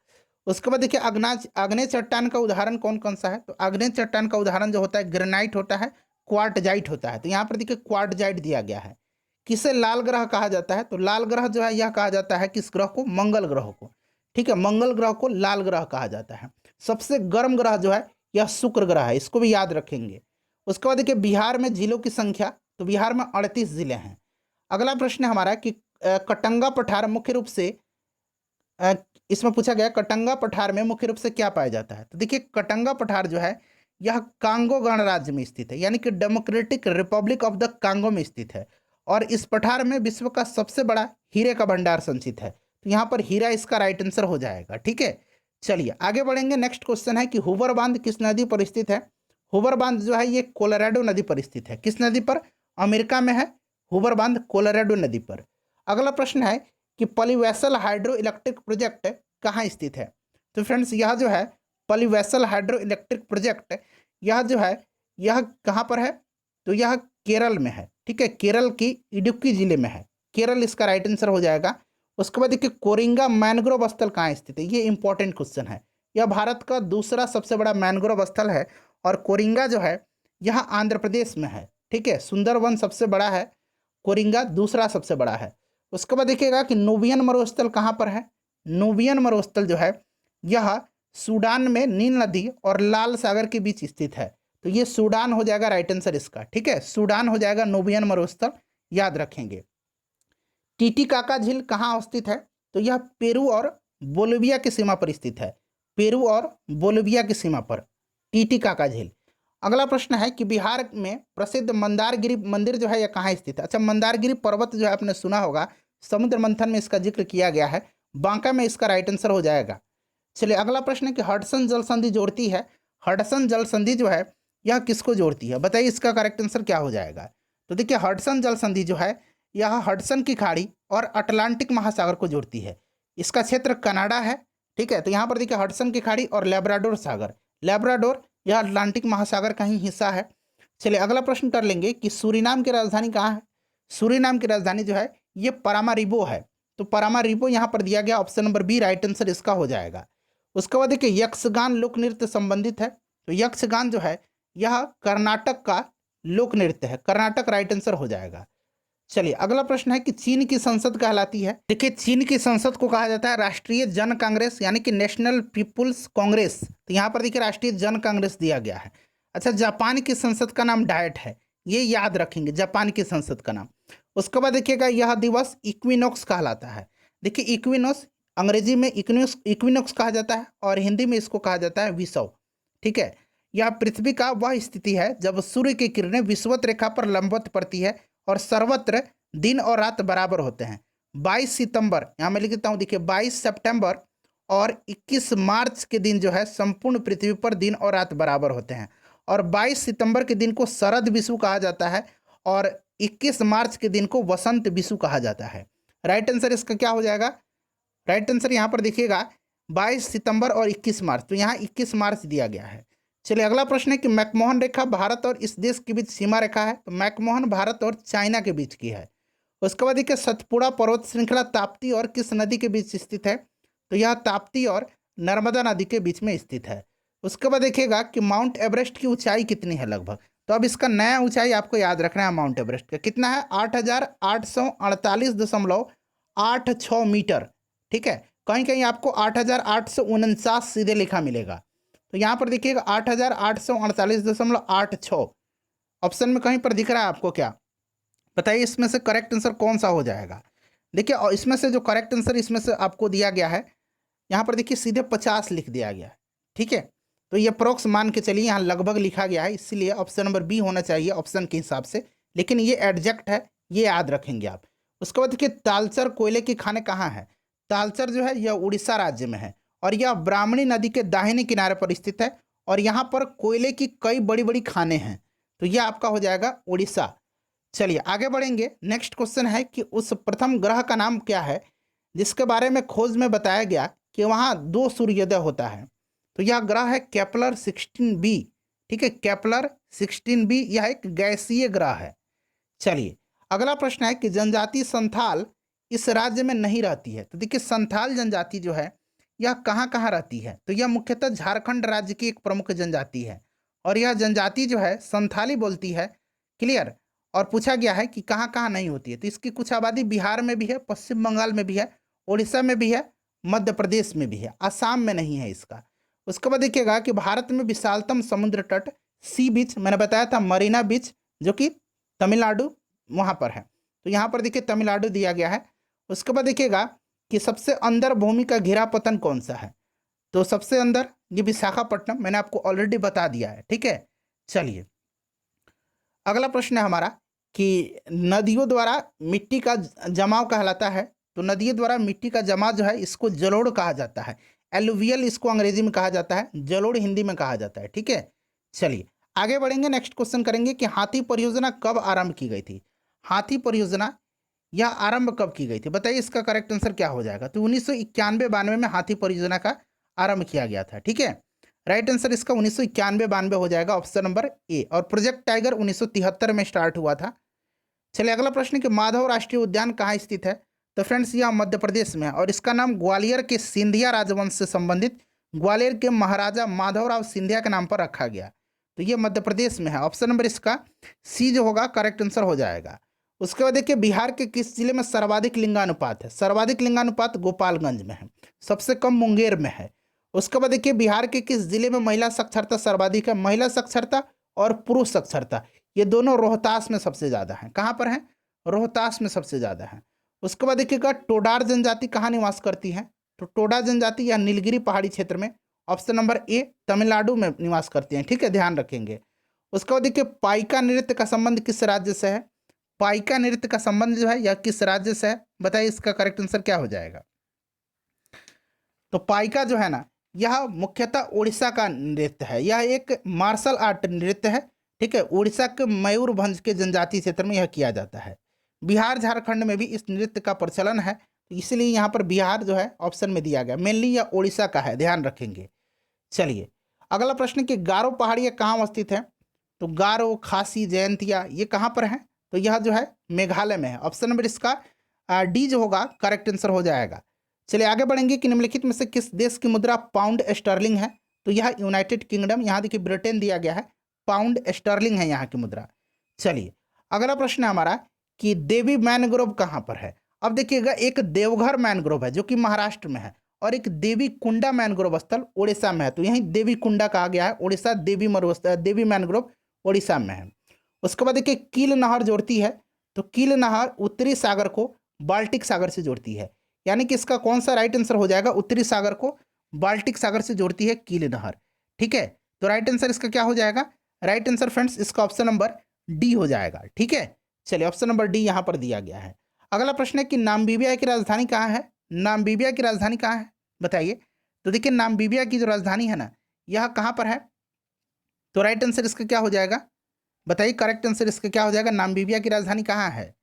उसके बाद देखिए आग्नेय चट्टान का उदाहरण कौन कौन सा है? तो आग्नेय चट्टान का उदाहरण जो होता है ग्रेनाइट होता है, क्वार्टजाइट होता है। तो यहाँ पर देखिए क्वार्टजाइट दिया गया है। किसे लाल ग्रह कहा जाता है? तो लाल ग्रह जो है यह कहा जाता है किस ग्रह को? मंगल ग्रह को। ठीक है, मंगल ग्रह को लाल ग्रह कहा जाता है। सबसे गर्म ग्रह जो है यह शुक्र ग्रह है, इसको भी याद रखेंगे। उसके बाद देखिए बिहार में जिलों की संख्या, तो बिहार में 38 जिले हैं। अगला प्रश्न है हमारा कि कटंगा पठार मुख्य रूप से इसमें पूछा गया कटंगा पठार में मुख्य रूप से क्या पाया जाता है? तो देखिए कटंगा पठार जो है यह कांगो गणराज्य में स्थित है, यानी कि democratic Republic of the Congo में स्थित है। और इस पठार में विश्व का सबसे बड़ा हीरे का भंडार संचित है। तो यहाँ पर हीरा इसका राइट आंसर हो जाएगा। ठीक है, चलिए आगे बढ़ेंगे। नेक्स्ट क्वेश्चन है कि हुबर बांध किस नदी पर स्थित है? हुबर बांध जो है ये कोलोराडो नदी पर स्थित है। किस नदी पर? अमेरिका में है हुबर बांध, कोलोराडो नदी पर। अगला प्रश्न है कि पॉलीवेसल हाइड्रो इलेक्ट्रिक प्रोजेक्ट कहाँ स्थित है? तो फ्रेंड्स यह जो है पॉलीवेसल हाइड्रो इलेक्ट्रिक प्रोजेक्ट, यह जो है यह कहाँ पर है? तो यह केरल में है। ठीक है, केरल की इडुक्की जिले में है। केरल इसका राइट आंसर हो जाएगा। उसके बाद देखिए कोरिंगा मैनग्रोव स्थल कहाँ स्थित है? ये इंपॉर्टेंट क्वेश्चन है। यह भारत का दूसरा सबसे बड़ा मैनग्रोव स्थल है, और कोरिंगा जो है यह आंध्र प्रदेश में है। ठीक है, सुंदरवन सबसे बड़ा है, कोरिंगा दूसरा सबसे बड़ा है। उसके बाद देखिएगा कि नूबियन मरुस्थल कहाँ पर है? नूबियन मरुस्थल जो है यह सूडान में नील नदी और लाल सागर के बीच स्थित है। तो ये सूडान हो जाएगा राइट आंसर इसका। ठीक है, सूडान हो जाएगा नूबियन मरुस्थल, याद रखेंगे। टीटीकाका झील कहाँ स्थित है? तो यह पेरू और बोलिविया की सीमा पर स्थित है। पेरू और बोलिविया की सीमा पर टीटीकाका झील। अगला प्रश्न है कि बिहार में प्रसिद्ध मंदारगिरी मंदिर जो है यह कहाँ स्थित है? अच्छा, मंदारगिरी पर्वत जो है आपने सुना होगा, समुद्र मंथन में इसका जिक्र किया गया है, बांका में इसका राइट आंसर हो जाएगा। चलिए अगला प्रश्न है कि हडसन जल संधि जोड़ती है, हडसन जल संधि जो है यह किसको जोड़ती है? बताइए इसका करेक्ट आंसर क्या हो जाएगा। तो देखिए हडसन जल संधि जो है यह हडसन की खाड़ी और अटलांटिक महासागर को जोड़ती है। इसका क्षेत्र कनाडा है। ठीक है, तो यहाँ पर देखिए हडसन की खाड़ी और लेब्राडोर सागर, लेब्राडोर यह अटलांटिक महासागर का ही हिस्सा है। चलिए अगला प्रश्न कर लेंगे कि सूरीनाम की राजधानी कहाँ है? सूरीनाम की राजधानी जो है ये परामारिबो है। तो परामारिबो यहाँ पर दिया गया, option number B right answer इसका हो जाएगा। उसके बाद देखिए यक्षगान लोक नृत्य संबंधित है। तो यक्षगान जो है यह कर्नाटक का लोक नृत्य है, कर्नाटक राइट आंसर हो जाएगा। चलिए अगला प्रश्न है कि चीन की संसद कहलाती है। देखिए चीन की संसद को कहा जाता है राष्ट्रीय जन कांग्रेस, यानी कि नेशनल पीपुल्स कांग्रेस। तो यहाँ पर देखिए राष्ट्रीय जन कांग्रेस दिया गया है। अच्छा, जापान की संसद का नाम डायट है, ये याद रखेंगे, जापान की संसद का नाम। उसके बाद देखिएगा यह दिवस इक्विनॉक्स कहलाता है। देखिए इक्विनॉक्स अंग्रेजी में इक्विनॉक्स कहा जाता है, और हिंदी में इसको कहा जाता है विषुव। ठीक है, यह पृथ्वी का वह स्थिति है जब सूर्य की किरणें विषुवत रेखा पर लंबवत पड़ती है और सर्वत्र दिन और रात बराबर होते हैं। 22 सितंबर यहाँ मैं लिख देता हूँ, देखिए 22 सितंबर और 21 मार्च के दिन जो है संपूर्ण पृथ्वी पर दिन और रात बराबर होते हैं। और 22 सितंबर के दिन को शरद विषु कहा जाता है, और 21 मार्च के दिन को वसंत विषु कहा जाता है। राइट आंसर इसका क्या हो जाएगा? राइट आंसर यहाँ पर देखिएगा 22 सितंबर और 21 मार्च, तो यहाँ 21 मार्च दिया गया है। चलिए अगला प्रश्न है कि मैकमोहन रेखा भारत और इस देश के बीच सीमा रेखा है। तो मैकमोहन भारत और चाइना के बीच की है। उसके बाद देखिए सतपुड़ा पर्वत श्रृंखला ताप्ती और किस नदी के बीच स्थित है? तो यह ताप्ती और नर्मदा नदी के बीच में स्थित है। उसके बाद देखिएगा कि माउंट एवरेस्ट की ऊंचाई कितनी है लगभग? तो अब इसका नया ऊंचाई आपको याद रखना है। माउंट एवरेस्ट का कितना है? 8,848.86 मीटर। ठीक है, कहीं कहीं आपको 8,849 सीधे लिखा मिलेगा। तो यहाँ पर देखिएगा 8,848.86 ऑप्शन में कहीं पर दिख रहा है आपको क्या? बताइए इसमें से करेक्ट आंसर कौन सा हो जाएगा? देखिए और इसमें से जो करेक्ट आंसर इसमें से आपको दिया गया है, यहाँ पर देखिए सीधे 50 लिख दिया गया है। ठीक है, तो ये अप्रोक्स मान के चलिए, यहाँ लगभग लिखा गया है, इसीलिए ऑप्शन नंबर बी होना चाहिए ऑप्शन के हिसाब से, लेकिन ये एडजेक्ट है, ये याद रखेंगे आप। उसके बाद देखिए तालचर कोयले की खानें कहाँ है? तालचर जो है यह उड़ीसा राज्य में है और यह ब्राह्मणी नदी के दाहिने किनारे पर स्थित है और यहाँ पर कोयले की कई बड़ी बड़ी खानें हैं। तो यह आपका हो जाएगा उड़ीसा। चलिए आगे बढ़ेंगे। नेक्स्ट क्वेश्चन है कि उस प्रथम ग्रह का नाम क्या है जिसके बारे में खोज में बताया गया कि वहाँ 2 सूर्योदय होता है। तो यह ग्रह है केपलर 16b। ठीक है, केपलर 16b यह एक गैसीय ग्रह है। चलिए अगला प्रश्न है कि जनजाति संथाल इस राज्य में नहीं रहती है। तो देखिए संथाल जनजाति जो है यह कहाँ कहाँ रहती है। तो यह मुख्यतः झारखंड राज्य की एक प्रमुख जनजाति है और यह जनजाति जो है संथाली बोलती है। क्लियर। और पूछा गया है कि कहाँ कहाँ नहीं होती है। तो इसकी कुछ आबादी बिहार में भी है, पश्चिम बंगाल में भी है, उड़ीसा में भी है, मध्य प्रदेश में भी है, असम में नहीं है इसका। उसके बाद देखिएगा कि भारत में विशालतम समुद्र तट सी बीच मैंने बताया था मरीना बीच जो कि तमिलनाडु वहाँ पर है। तो यहाँ पर देखिए तमिलनाडु दिया गया है। उसके बाद देखिएगा कि सबसे अंदर भूमि का घिरा पतन कौन सा है। तो सबसे अंदर ये विशाखापट्टनम, मैंने आपको ऑलरेडी बता दिया है। ठीक है, चलिए अगला प्रश्न है हमारा कि नदियों द्वारा मिट्टी का जमाव कहलाता है। तो नदियों द्वारा मिट्टी का जमाव जो है इसको जलोढ़ कहा जाता है। एलुवियल इसको अंग्रेजी में कहा जाता है, जलोढ़ हिंदी में कहा जाता है। ठीक है, चलिए आगे बढ़ेंगे। नेक्स्ट क्वेश्चन करेंगे कि हाथी परियोजना कब आरंभ की गई थी। हाथी परियोजना यह आरंभ कब की गई थी, बताइए इसका करेक्ट आंसर क्या हो जाएगा। तो 1991-92 में हाथी परियोजना का आरंभ किया गया था। ठीक है, राइट आंसर इसका 1991-92 हो जाएगा, ऑप्शन नंबर ए। और प्रोजेक्ट टाइगर 1973 में स्टार्ट हुआ था। चलिए अगला प्रश्न कि माधव राष्ट्रीय उद्यान कहाँ स्थित है। तो फ्रेंड्स यह मध्य प्रदेश में है और इसका नाम ग्वालियर के सिंधिया राजवंश से संबंधित ग्वालियर के महाराजा माधवराव सिंधिया के नाम पर रखा गया। तो ये मध्य प्रदेश में है, ऑप्शन नंबर इसका सी जो होगा करेक्ट आंसर हो जाएगा। उसके बाद देखिए बिहार के किस जिले में सर्वाधिक लिंगानुपात है। सर्वाधिक लिंगानुपात गोपालगंज में है, सबसे कम मुंगेर में है। उसके बाद देखिए बिहार के किस जिले में महिला साक्षरता सर्वाधिक है। महिला साक्षरता और पुरुष साक्षरता ये दोनों रोहतास में सबसे ज़्यादा है। कहाँ पर है, रोहतास में सबसे ज़्यादा है। उसके बाद देखिएगा टोडार जनजाति कहाँ निवास करती है। तो टोडा जनजाति या नीलगिरी पहाड़ी क्षेत्र में, ऑप्शन नंबर ए तमिलनाडु में निवास करती हैं। ठीक है, ध्यान रखेंगे। उसके बाद देखिए पाइका नृत्य का संबंध किस राज्य से है। पाइका नृत्य का संबंध जो है यह किस राज्य से है, बताइए इसका करेक्ट आंसर क्या हो जाएगा। तो पाइका जो है ना यह मुख्यतः उड़ीसा का नृत्य है, यह एक मार्शल आर्ट नृत्य है। ठीक है, उड़ीसा के मयूरभंज के जनजातीय क्षेत्र में यह किया जाता है। बिहार झारखंड में भी इस नृत्य का प्रचलन है, तो इसलिए यहाँ पर बिहार जो है ऑप्शन में दिया गया। मेनली यह उड़ीसा का है, ध्यान रखेंगे। चलिए अगला प्रश्न कि गारो पहाड़ियाँ कहाँ अवस्थित है। तो गारो, खासी, जयंतिया ये कहाँ पर है। तो यह जो है मेघालय में है, ऑप्शन नंबर इसका डी जो होगा करेक्ट आंसर हो जाएगा। चलिए आगे बढ़ेंगे कि निम्नलिखित में से किस देश की मुद्रा पाउंड स्टर्लिंग है। तो यह यूनाइटेड किंगडम, यहाँ देखिए ब्रिटेन दिया गया है, पाउंड स्टर्लिंग है यहाँ की मुद्रा। चलिए अगला प्रश्न है हमारा कि देवी मैनग्रोव कहाँ पर है। अब देखिएगा एक देवघर मैनग्रोव है जो कि महाराष्ट्र में है और एक देवी कुंडा मैनग्रोव स्थल उड़ीसा में है। तो यहीं देवी कुंडा कहा गया है, उड़ीसा देवी मैनग्रोव उड़ीसा में है। उसके बाद देखिए कील नहर जोड़ती है। तो कील नहर उत्तरी सागर को बाल्टिक सागर से जोड़ती है, यानी कि इसका कौन सा राइट आंसर हो जाएगा। उत्तरी सागर को बाल्टिक सागर से जोड़ती है कील नहर। ठीक है, तो राइट आंसर इसका क्या हो जाएगा। राइट आंसर फ्रेंड्स इसका ऑप्शन नंबर डी हो जाएगा। ठीक है, चलिए ऑप्शन नंबर डी यहाँ पर दिया गया है। अगला प्रश्न है कि नामीबिया की राजधानी कहाँ है। नामीबिया की राजधानी कहाँ है बताइए। तो देखिए नामीबिया की जो राजधानी है ना यह कहाँ पर है। तो राइट आंसर इसका क्या हो जाएगा, बताइए करेक्ट आंसर इसका क्या हो जाएगा। नामीबिया की राजधानी कहाँ है।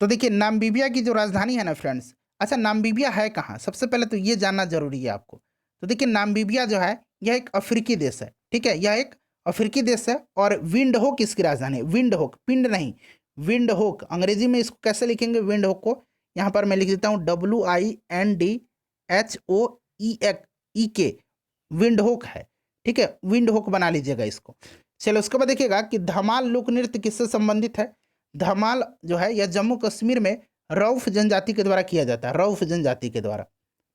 तो देखिए नामीबिया की जो राजधानी है ना फ्रेंड्स, अच्छा नामीबिया है कहाँ, सबसे पहले तो ये जानना जरूरी है आपको। तो देखिए नामीबिया जो है यह एक अफ्रीकी देश है। ठीक है, यह एक अफ्रीकी देश है और विंडहोक इसकी राजधानी है। विंडहोक, पिंड नहीं, विंडहोक। अंग्रेजी में इसको कैसे लिखेंगे विंडहोक को, यहाँ पर मैं लिख देता हूँ WINDHOEK, विंडहोक है। ठीक है, विंडहोक बना लीजिएगा इसको। चलो उसके बाद देखिएगा कि धमाल लोक नृत्य किससे संबंधित है। धमाल जो है यह जम्मू कश्मीर में रऊफ जनजाति के द्वारा किया जाता है, रऊफ जनजाति के द्वारा।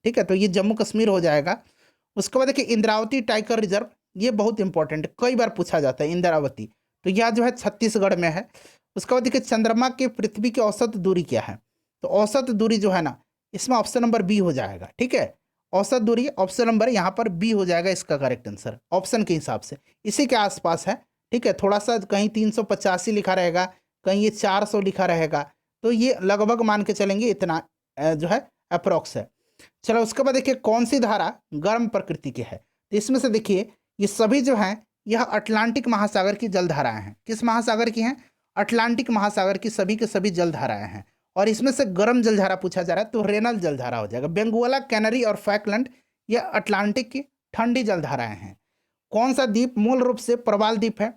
ठीक है, तो ये जम्मू कश्मीर हो जाएगा। उसके बाद देखिए इंद्रावती टाइगर रिजर्व, ये बहुत इंपॉर्टेंट, कई बार पूछा जाता है इंद्रावती। तो यह जो है छत्तीसगढ़ में है। उसके बाद देखिए चंद्रमा के पृथ्वी की औसत दूरी क्या है। तो औसत दूरी जो है ना इसमें ऑप्शन नंबर बी हो जाएगा। ठीक है, औसत दूरी ऑप्शन नंबर यहाँ पर बी हो जाएगा इसका करेक्ट आंसर, ऑप्शन के हिसाब से इसी के आसपास है। ठीक है, थोड़ा सा कहीं 385 लिखा रहेगा, कहीं ये 400 लिखा रहेगा, तो ये लगभग मान के चलेंगे इतना जो है अप्रोक्स है। चलो उसके बाद देखिए कौन सी धारा गर्म प्रकृति की है, तो इसमें से देखिए ये सभी जो हैं यह अटलांटिक महासागर की जलधाराएं हैं। किस महासागर की हैं? अटलांटिक महासागर की सभी के सभी जलधाराएं हैं। और इसमें से गर्म जलधारा पूछा जा रहा है तो रेनल जलधारा हो जाएगा। बेंगुएला, कैनरी और फैकलैंड यह अटलांटिक की ठंडी जलधाराएं हैं। कौन सा द्वीप मूल रूप से प्रवाल द्वीप है?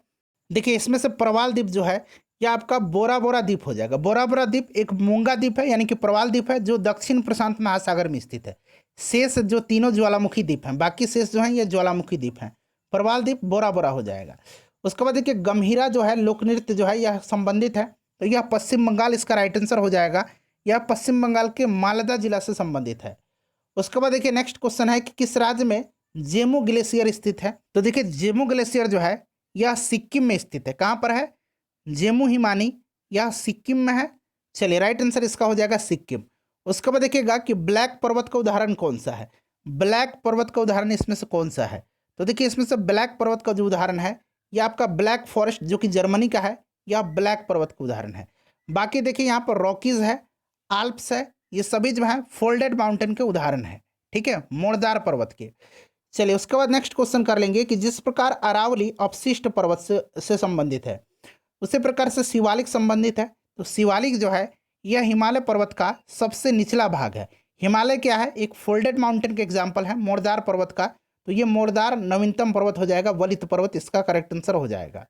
देखिए इसमें से प्रवाल द्वीप जो है यह आपका बोरा बोरा द्वीप हो जाएगा। बोरा बोरा द्वीप एक मूंगा द्वीप है यानी कि प्रवाल द्वीप है जो दक्षिण प्रशांत महासागर में स्थित है। शेष जो तीनों ज्वालामुखी द्वीप हैं, बाकी शेष जो हैं ये ज्वालामुखी द्वीप हैं। प्रवाल द्वीप बोरा बोरा हो जाएगा। उसके बाद देखिए गंभीरा जो है लोक नृत्य जो है यह संबंधित है, तो यह पश्चिम बंगाल इसका राइट आंसर हो जाएगा। यह पश्चिम बंगाल के मालदा जिला से संबंधित है। उसके बाद देखिए नेक्स्ट क्वेश्चन है कि किस राज्य में जेमू ग्लेशियर स्थित है? तो देखिए जेमू ग्लेशियर जो है यह सिक्किम में स्थित है। कहाँ पर है? जेमू हिमानी, यह सिक्किम में है। चलिए राइट आंसर इसका हो जाएगा सिक्किम। उसके बाद देखिएगा कि ब्लैक पर्वत का उदाहरण कौन सा है? ब्लैक पर्वत का उदाहरण इसमें से कौन सा है? तो देखिए इसमें से ब्लैक पर्वत का जो उदाहरण है यह आपका ब्लैक फॉरेस्ट जो कि जर्मनी का है, यह ब्लैक पर्वत का उदाहरण है। बाकी देखिए यहाँ पर रॉकीज है, आल्प्स है, ये सभी जो है फोल्डेड माउंटेन के उदाहरण है। ठीक है, मोड़दार पर्वत के। चलिए उसके बाद नेक्स्ट क्वेश्चन कर लेंगे कि जिस प्रकार अरावली अपशिष्ट पर्वत से संबंधित है उसी प्रकार से शिवालिक संबंधित है। तो शिवालिक जो है यह हिमालय पर्वत का सबसे निचला भाग है। हिमालय क्या है? एक फोल्डेड माउंटेन के एग्जाम्पल है मोड़दार पर्वत का, तो ये मोड़दार नवीनतम पर्वत हो जाएगा, वलित पर्वत इसका करेक्ट आंसर हो जाएगा।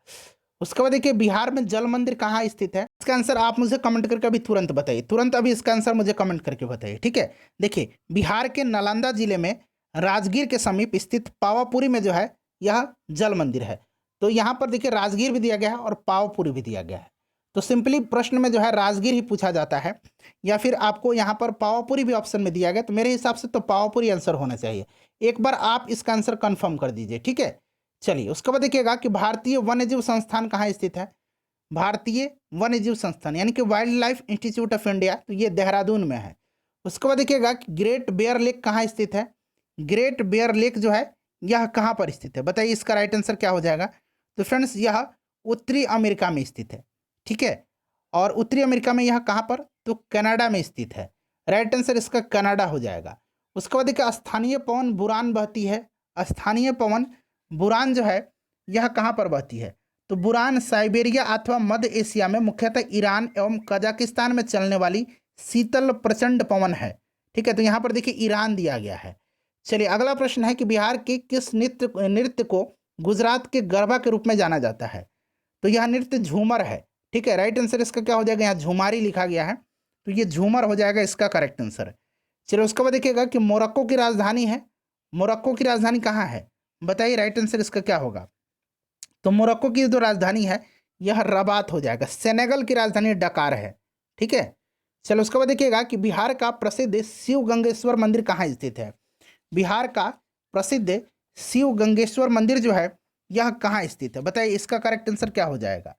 उसके बाद देखिए बिहार में जल मंदिर कहाँ स्थित है? इसका आंसर आप मुझे कमेंट करके अभी तुरंत बताइए, तुरंत अभी इसका आंसर मुझे कमेंट करके बताइए। ठीक है, देखिए बिहार के नालंदा जिले में राजगीर के समीप स्थित पावापुरी में जो है यह जल मंदिर है। तो यहाँ पर देखिए राजगीर भी दिया गया है और पावापुरी भी दिया गया है। तो सिंपली प्रश्न में जो है राजगीर ही पूछा जाता है या फिर आपको यहाँ पर पावापुरी भी ऑप्शन में दिया गया, तो मेरे हिसाब से तो पावापुरी आंसर होना चाहिए। एक बार आप इसका आंसर कंफर्म कर दीजिए। ठीक है, चलिए उसके बाद देखिएगा कि भारतीय वन्यजीव संस्थान कहाँ स्थित है? भारतीय वन्यजीव संस्थान यानी कि wild life institute of India, तो ये देहरादून में है। उसके बाद देखिएगा कि ग्रेट बेयर लेक कहाँ स्थित है? ग्रेट बेयर लेक जो है यह कहाँ पर स्थित है? बताइए इसका राइट आंसर क्या हो जाएगा? तो फ्रेंड्स यह उत्तरी अमेरिका में स्थित है। ठीक है, और उत्तरी अमेरिका में यह कहाँ पर? तो कनाडा में स्थित है। राइट आंसर इसका कनाडा हो जाएगा। उसके बाद देखिए स्थानीय पवन बुरान बहती है। स्थानीय पवन बुरान जो है यह कहाँ पर बहती है? तो बुरान साइबेरिया अथवा मध्य एशिया में मुख्यतः ईरान एवं कजाकिस्तान में चलने वाली शीतल प्रचंड पवन है। ठीक है, तो यहाँ पर देखिए ईरान दिया गया है। चलिए अगला प्रश्न है कि बिहार के किस नृत्य को गुजरात के गरबा के रूप में जाना जाता है? तो यह नृत्य झूमर है। ठीक है, राइट आंसर इसका क्या हो जाएगा? यहाँ झुमारी लिखा गया है, तो ये झूमर हो जाएगा इसका करेक्ट आंसर। चलिए उसके बाद देखिएगा कि मोरक्को की राजधानी है। मोरक्को की राजधानी कहाँ है? बताइए राइट आंसर इसका क्या होगा? तो मोरक्को की जो राजधानी है यह रबात हो जाएगा। सेनेगल की राजधानी डकार है। ठीक है, चलो उसके बाद देखिएगा कि बिहार का प्रसिद्ध शिव गंगेश्वर मंदिर कहाँ स्थित है? बिहार का प्रसिद्ध शिव गंगेश्वर मंदिर जो है यह कहाँ स्थित है? बताइए इसका करेक्ट आंसर क्या हो जाएगा?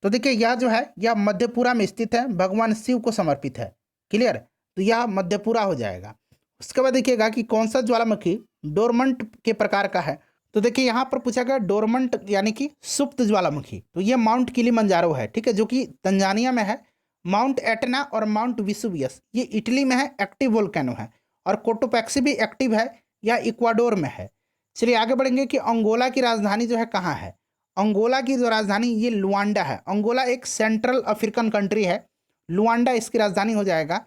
तो देखिए यह जो है यह मधेपुरा में स्थित है, भगवान शिव को समर्पित है। क्लियर, तो यह मधेपुरा हो जाएगा। उसके बाद देखिएगा कि कौन सा ज्वालामुखी डोरमंट के प्रकार का है? तो देखिए यहाँ पर पूछा गया डोरमंट यानी कि सुप्त ज्वालामुखी, तो यह माउंट किलिमंजारो है। ठीक है, जो कि तंजानिया में है। माउंट एटना और माउंट विसुवियस ये इटली में है, एक्टिव वोल्केनो है। और कोटोपैक्सी भी एक्टिव है, यह इक्वाडोर में है। चलिए आगे बढ़ेंगे कि अंगोला की राजधानी जो है कहाँ है? अंगोला की जो राजधानी ये लुआंडा है। अंगोला एक सेंट्रल अफ्रीकन कंट्री है, लुआंडा इसकी राजधानी हो जाएगा।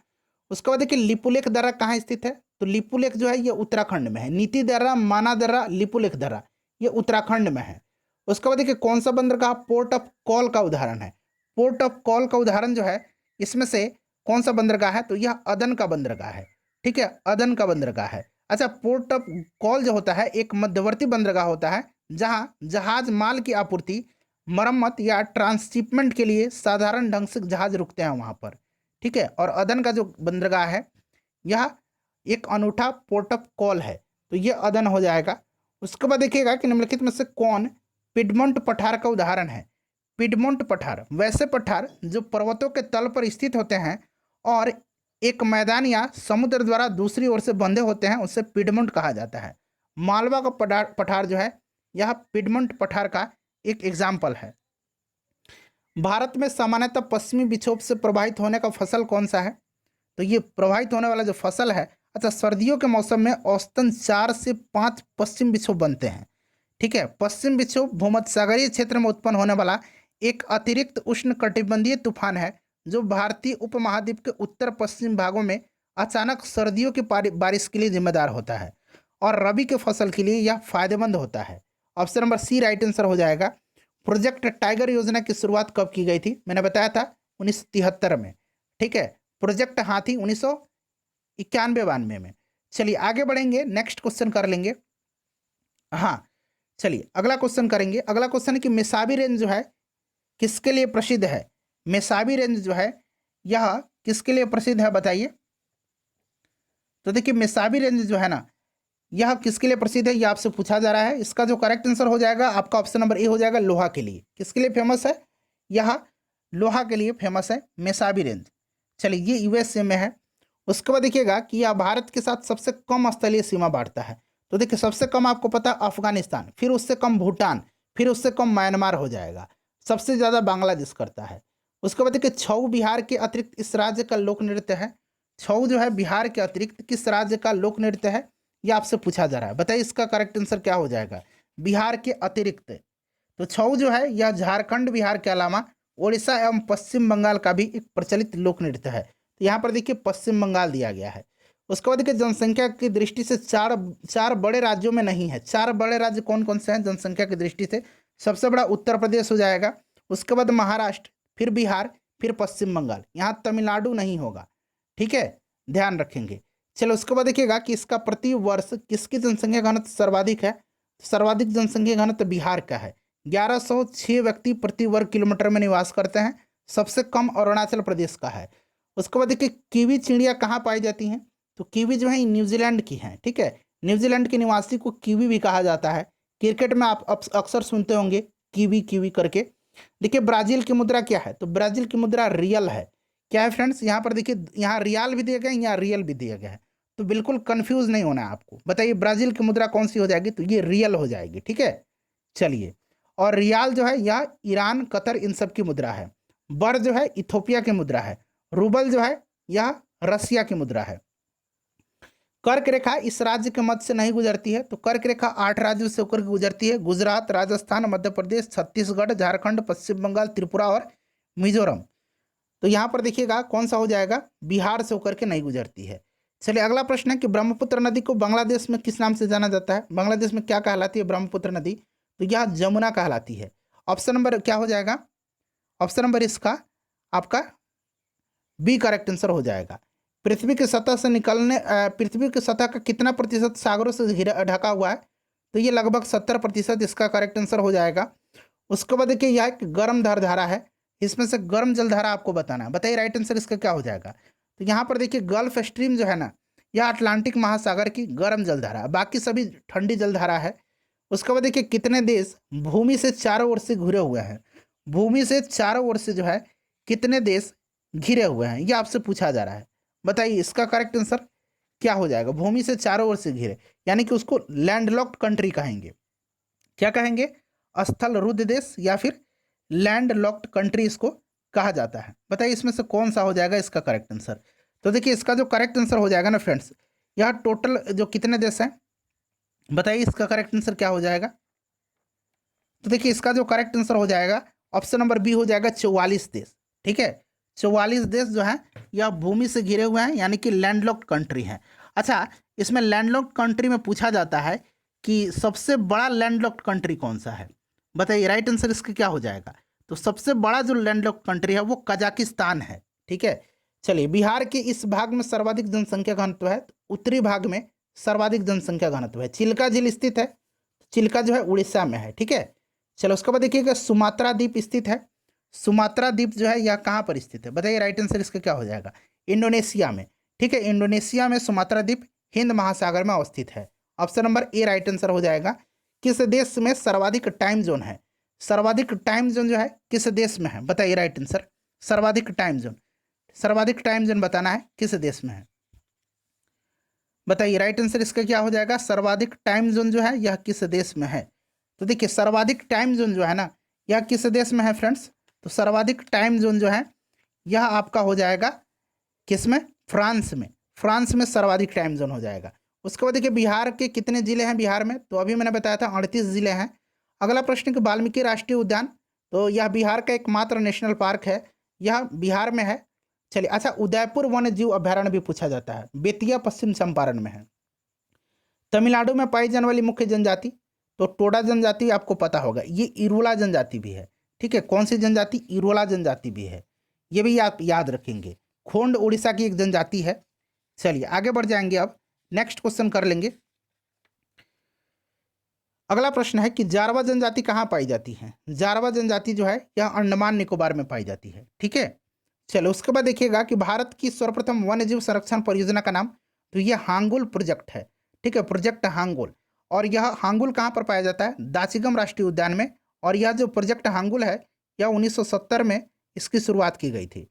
उसके बाद देखिए लिपुलेख दर्रा कहाँ स्थित है? तो लिपुलेख जो है ये उत्तराखंड में है। नीति दर्रा, माना दर्रा, लिपुलेख दर्रा ये उत्तराखंड में है। उसके बाद देखिए कौन सा बंदरगाह पोर्ट ऑफ कॉल का उदाहरण है? पोर्ट ऑफ कॉल का उदाहरण जो है इसमें से कौन सा बंदरगाह है? तो यह अदन का बंदरगाह है। ठीक है, अदन का बंदरगाह है। अच्छा, पोर्ट ऑफ कॉल जो होता है एक मध्यवर्ती बंदरगाह होता है जहां जहाज माल की आपूर्ति, मरम्मत या ट्रांसशिपमेंट के लिए साधारण ढंग से जहाज रुकते हैं वहां पर। ठीक है, और अदन का जो बंदरगाह है यह एक अनूठा पोर्ट ऑफ कॉल है, तो ये अदन हो जाएगा। उसके बाद देखिएगा कि निम्नलिखित में से कौन पिडमोंट पठार का उदाहरण है? पिडमोंट पठार वैसे पठार जो पर्वतों के तल पर स्थित होते हैं और एक मैदान या समुद्र द्वारा दूसरी ओर से बंधे होते हैं, उससे पिडमोंट कहा जाता है। मालवा का पठार जो है यह पिडमोंट पठार का एक एग्जाम्पल है। भारत में सामान्यतः पश्चिमी विक्षोभ से प्रभावित होने का फसल कौन सा है? तो ये प्रभावित होने वाला जो फसल है, अच्छा, सर्दियों के मौसम में औसतन 4 से 5 पश्चिम विक्षोभ बनते हैं। ठीक है, पश्चिम विक्षोभ भूमध्यसागरीय क्षेत्र में उत्पन्न होने वाला एक अतिरिक्त उष्ण कटिबंधीय तूफान है जो भारतीय उपमहाद्वीप के उत्तर पश्चिम भागों में अचानक सर्दियों की बारिश के लिए जिम्मेदार होता है और रबी के फसल के लिए यह फायदेमंद होता है। Option number C right answer हो जाएगा। प्रोजेक्ट टाइगर योजना की शुरुआत कब की गई थी? मैंने बताया था 1973 में। ठीक है, प्रोजेक्ट हाथी 1991-92 में। चलिए आगे बढ़ेंगे, नेक्स्ट क्वेश्चन कर लेंगे। हाँ, चलिए अगला क्वेश्चन करेंगे। अगला क्वेश्चन है कि मेसाबी रेंज जो है किसके लिए प्रसिद्ध है? मेसाबी रेंज जो है यह किसके लिए प्रसिद्ध है बताइए। तो देखिए मेसाबी रेंज जो है ना, यह किसके लिए प्रसिद्ध है, यह आपसे पूछा जा रहा है। इसका जो करेक्ट आंसर हो जाएगा आपका ऑप्शन नंबर ए हो जाएगा, लोहा के लिए। किसके लिए फेमस है? यह लोहा के लिए फेमस है मेसाबी रेंज। चलिए ये यूएसए में है। उसके बाद देखिएगा कि यह भारत के साथ सबसे कम स्थलीय सीमा बांटता है। तो देखिए सबसे कम आपको पता है अफगानिस्तान, फिर उससे कम भूटान, फिर उससे कम म्यांमार हो जाएगा, सबसे ज़्यादा बांग्लादेश करता है। उसके बाद देखिए छऊ बिहार के अतिरिक्त इस राज्य का लोक नृत्य है। छऊ जो है बिहार के अतिरिक्त किस राज्य का लोक नृत्य है, ये आपसे पूछा जा रहा है। बताइए इसका करेक्ट आंसर क्या हो जाएगा? बिहार के अतिरिक्त। तो छऊ जो है यह झारखंड बिहार के अलावा उड़ीसा एवं पश्चिम बंगाल का भी एक प्रचलित लोक नृत्य है। तो यहाँ पर देखिए पश्चिम बंगाल दिया गया है। उसके बाद देखिए जनसंख्या की दृष्टि से चार बड़े राज्यों में नहीं है। 4 बड़े राज्य कौन कौन से हैं जनसंख्या की दृष्टि से? सबसे बड़ा उत्तर प्रदेश हो जाएगा, उसके बाद महाराष्ट्र, फिर बिहार, फिर पश्चिम बंगाल। यहाँ तमिलनाडु नहीं होगा। ठीक है, ध्यान रखेंगे। चलो उसके बाद देखिएगा कि इसका प्रति वर्ष किसकी जनसंख्या घनत्व सर्वाधिक है? सर्वाधिक जनसंख्या घनत्व बिहार का है। 1106 व्यक्ति प्रति वर्ग किलोमीटर में निवास करते हैं। सबसे कम अरुणाचल प्रदेश का है। उसके बाद देखिए कीवी चिड़िया कहाँ पाई जाती हैं? तो कीवी जो है न्यूजीलैंड की है। ठीक है, न्यूजीलैंड के निवासी को कीवी भी कहा जाता है। क्रिकेट में आप अक्सर सुनते होंगे कीवी कीवी करके। देखिए ब्राजील की मुद्रा क्या है? तो ब्राजील की मुद्रा रियल है। क्या है फ्रेंड्स? यहाँ पर देखिए यहाँ रियाल भी दिया गया है, यहाँ रियल भी दिया गया है, तो बिल्कुल कंफ्यूज नहीं होना है आपको। बताइए ब्राजील की मुद्रा कौन सी हो जाएगी? तो ये रियल हो जाएगी। ठीक है, चलिए। और रियाल जो है यह ईरान, कतर, इन सब की मुद्रा है। बर जो है इथोपिया की मुद्रा है। रूबल जो है यह रसिया की मुद्रा है। कर्क रेखा इस राज्य के मध्य से नहीं गुजरती है। तो कर्क रेखा 8 राज्यों से होकर गुजरती है। गुजरात, राजस्थान, मध्य प्रदेश, छत्तीसगढ़, झारखंड, पश्चिम बंगाल, त्रिपुरा और मिजोरम। तो यहाँ पर देखिएगा कौन सा हो जाएगा? बिहार से होकर के नहीं गुजरती है। चलिए अगला प्रश्न है कि ब्रह्मपुत्र नदी को बांग्लादेश में किस नाम से जाना जाता है? बांग्लादेश में क्या कहलाती है ब्रह्मपुत्र नदी? तो यह जमुना कहलाती है। ऑप्शन नंबर क्या हो जाएगा? ऑप्शन नंबर इसका आपका बी करेक्ट आंसर हो जाएगा। पृथ्वी की सतह से निकलने पृथ्वी की सतह का कितना प्रतिशत सागरों से ढका हुआ है? तो ये लगभग 70% इसका करेक्ट आंसर हो जाएगा। उसके बाद देखिए यह एक गर्म धारा है, इसमें से गर्म जलधारा आपको बताना है। बताइए राइट आंसर इसका क्या हो जाएगा? तो यहाँ पर देखिए गल्फ स्ट्रीम जो है ना, यह अटलांटिक महासागर की गर्म जलधारा, बाकी सभी ठंडी जलधारा है। उसके बाद देखिए कितने देश भूमि से चारों ओर से घिरे हुए हैं? भूमि से चारों ओर से जो है कितने देश घिरे हुए हैं, यह आपसे पूछा जा रहा है। बताइए इसका करेक्ट आंसर क्या हो जाएगा? भूमि से चारों ओर से घिरे, यानी कि उसको लैंडलॉक्ड कंट्री कहेंगे। क्या कहेंगे? स्थल रुद्ध देश या फिर लैंड लॉक्ड कंट्री इसको कहा जाता है। बताइए इसमें से कौन सा हो जाएगा इसका करेक्ट आंसर? तो देखिए इसका जो करेक्ट आंसर हो जाएगा ना फ्रेंड्स, यह टोटल जो कितने देश हैं, बताइए इसका करेक्ट आंसर क्या हो जाएगा? तो देखिए इसका जो करेक्ट आंसर हो जाएगा ऑप्शन नंबर बी हो जाएगा 44 देश। ठीक है, 44 देश जो है यह भूमि से घिरे हुए हैं, यानी कि लैंडलॉक्ड कंट्री हैं। अच्छा, इसमें लैंडलॉक्ड कंट्री में पूछा जाता है कि सबसे बड़ा लैंडलॉक्ड कंट्री कौन सा है? बताइए राइट आंसर इसका क्या हो जाएगा? तो सबसे बड़ा जो लैंडलॉक्ड कंट्री है वो कजाकिस्तान है। ठीक है, चलिए बिहार के इस भाग में सर्वाधिक जनसंख्या घनत्व है, तो उत्तरी भाग में सर्वाधिक जनसंख्या घनत्व है। चिल्का झील स्थित है, चिल्का जो है उड़ीसा में है। ठीक है, चलो उसके बाद देखिएगा सुमात्रा द्वीप स्थित है। सुमात्रा द्वीप जो है यह कहाँ पर स्थित है? बताइए राइट आंसर इसका क्या हो जाएगा? इंडोनेशिया में। ठीक है, इंडोनेशिया में सुमात्रा द्वीप हिंद महासागर में अवस्थित है। ऑप्शन नंबर ए राइट आंसर हो जाएगा। किस देश में सर्वाधिक टाइम जोन है? सर्वाधिक टाइम जोन जो है किस देश में है? बताइए राइट आंसर। सर्वाधिक टाइम जोन, सर्वाधिक टाइम जोन बताना है किस देश में है। बताइए राइट आंसर इसका क्या हो जाएगा? सर्वाधिक टाइम जोन जो है यह किस देश में है? तो देखिए सर्वाधिक टाइम जोन जो है ना, यह किस देश में है फ्रेंड्स? तो सर्वाधिक टाइम जोन जो है यह आपका हो जाएगा किस में? फ्रांस में सर्वाधिक टाइम जोन हो जाएगा। उसके बाद देखिए बिहार के कितने जिले हैं बिहार में, तो अभी मैंने बताया था 38 जिले हैं। अगला प्रश्न कि वाल्मीकि राष्ट्रीय उद्यान, तो यह बिहार का एकमात्र नेशनल पार्क है, यह बिहार में है। चलिए अच्छा, उदयपुर वन्य जीव अभ्यारण्य भी पूछा जाता है, बेतिया पश्चिम चंपारण में है। तमिलनाडु में पाई जाने वाली मुख्य जनजाति, तो टोडा जनजाति आपको पता होगा, ये इरोला जनजाति भी है। ठीक है, कौन सी जनजाति? इरोला जनजाति भी है, ये भी आप याद रखेंगे। खोंड उड़ीसा की एक जनजाति है। चलिए आगे बढ़ जाएंगे, अब नेक्स्ट क्वेश्चन कर लेंगे। अगला प्रश्न है कि जारवा जनजाति कहाँ पाई जाती है? जारवा जनजाति जो है यह अंडमान निकोबार में पाई जाती है। ठीक है, चलो उसके बाद देखिएगा कि भारत की सर्वप्रथम वन्यजीव संरक्षण परियोजना का नाम, तो यह हांगुल प्रोजेक्ट है। ठीक है, प्रोजेक्ट हांगुल। और यह हांगुल कहाँ पर पाया जाता है? दाचिगम राष्ट्रीय उद्यान में। और यह जो प्रोजेक्ट हांगुल है यह 1970 में इसकी शुरुआत की गई थी।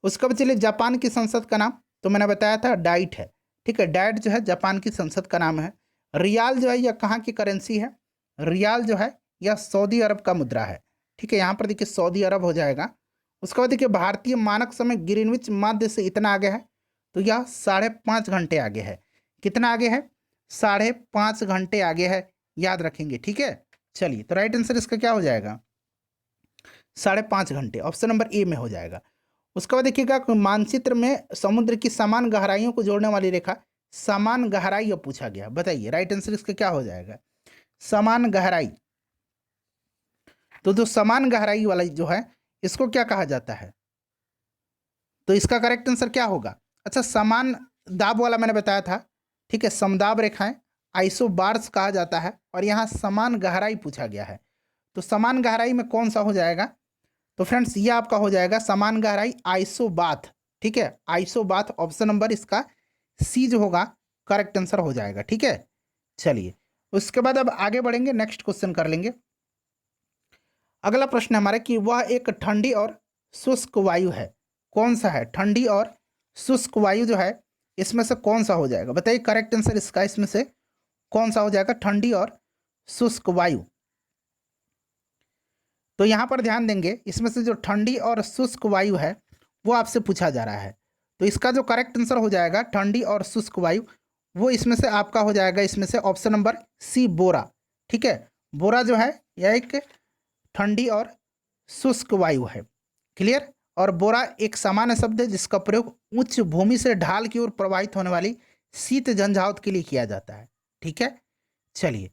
उसके बाद चलिए जापान की संसद का नाम, तो मैंने बताया था डाइट है। ठीक है, डाइट जो है जापान की संसद का नाम है। रियाल जो है यह कहाँ की करेंसी है? रियाल जो है यह सऊदी अरब का मुद्रा है। ठीक है, यहाँ पर देखिए सऊदी अरब हो जाएगा। उसके बाद देखिए भारतीय मानक समय ग्रीनविच माध्य से इतना आगे है, तो यह 5.5 घंटे आगे है। कितना आगे है? 5.5 घंटे आगे है, याद रखेंगे। ठीक है, चलिए तो राइट आंसर इसका क्या हो जाएगा? 5.5 घंटे, ऑप्शन नंबर ए में हो जाएगा। उसके बाद देखिएगा मानचित्र में समुद्र की समान गहराइयों को जोड़ने वाली रेखा, समान गहराई अब पूछा गया, बताइए राइट आंसर इसका क्या हो जाएगा? समान गहराई। तो जो समान गहराई वाला जो है इसको क्या कहा जाता है? तो इसका करेक्ट आंसर क्या होगा? अच्छा, समान दाब वाला मैंने बताया था। ठीक है, समदाब रेखाएं आइसोबार्स कहा जाता है, और यहाँ समान गहराई पूछा गया है। तो समान गहराई में कौन सा हो जाएगा? तो फ्रेंड्स ये आपका हो जाएगा समान गहराई आइसोबाथ। ठीक है, आइसोबाथ, ऑप्शन नंबर इसका सी जो होगा करेक्ट आंसर हो जाएगा। ठीक है, चलिए उसके बाद अब आगे बढ़ेंगे, नेक्स्ट क्वेश्चन कर लेंगे। अगला प्रश्न हमारा कि वह एक ठंडी और शुष्क वायु है, कौन सा है? ठंडी और शुष्क वायु जो है इसमें से कौन सा हो जाएगा? बताइए करेक्ट आंसर इसका इसमें से कौन सा हो जाएगा? ठंडी और शुष्क वायु। तो यहां पर ध्यान देंगे, इसमें से जो ठंडी और शुष्क वायु है वो आपसे पूछा जा रहा है। तो इसका जो करेक्ट आंसर हो जाएगा ठंडी और शुष्क वायु, वो इसमें से आपका हो जाएगा इसमें से ऑप्शन नंबर सी, बोरा। ठीक है, बोरा जो है यह एक ठंडी और शुष्क वायु है। क्लियर? और बोरा एक सामान्य शब्द है जिसका प्रयोग उच्च भूमि से ढाल की ओर प्रवाहित होने वाली शीत झंझावात के लिए किया जाता है। ठीक है, चलिए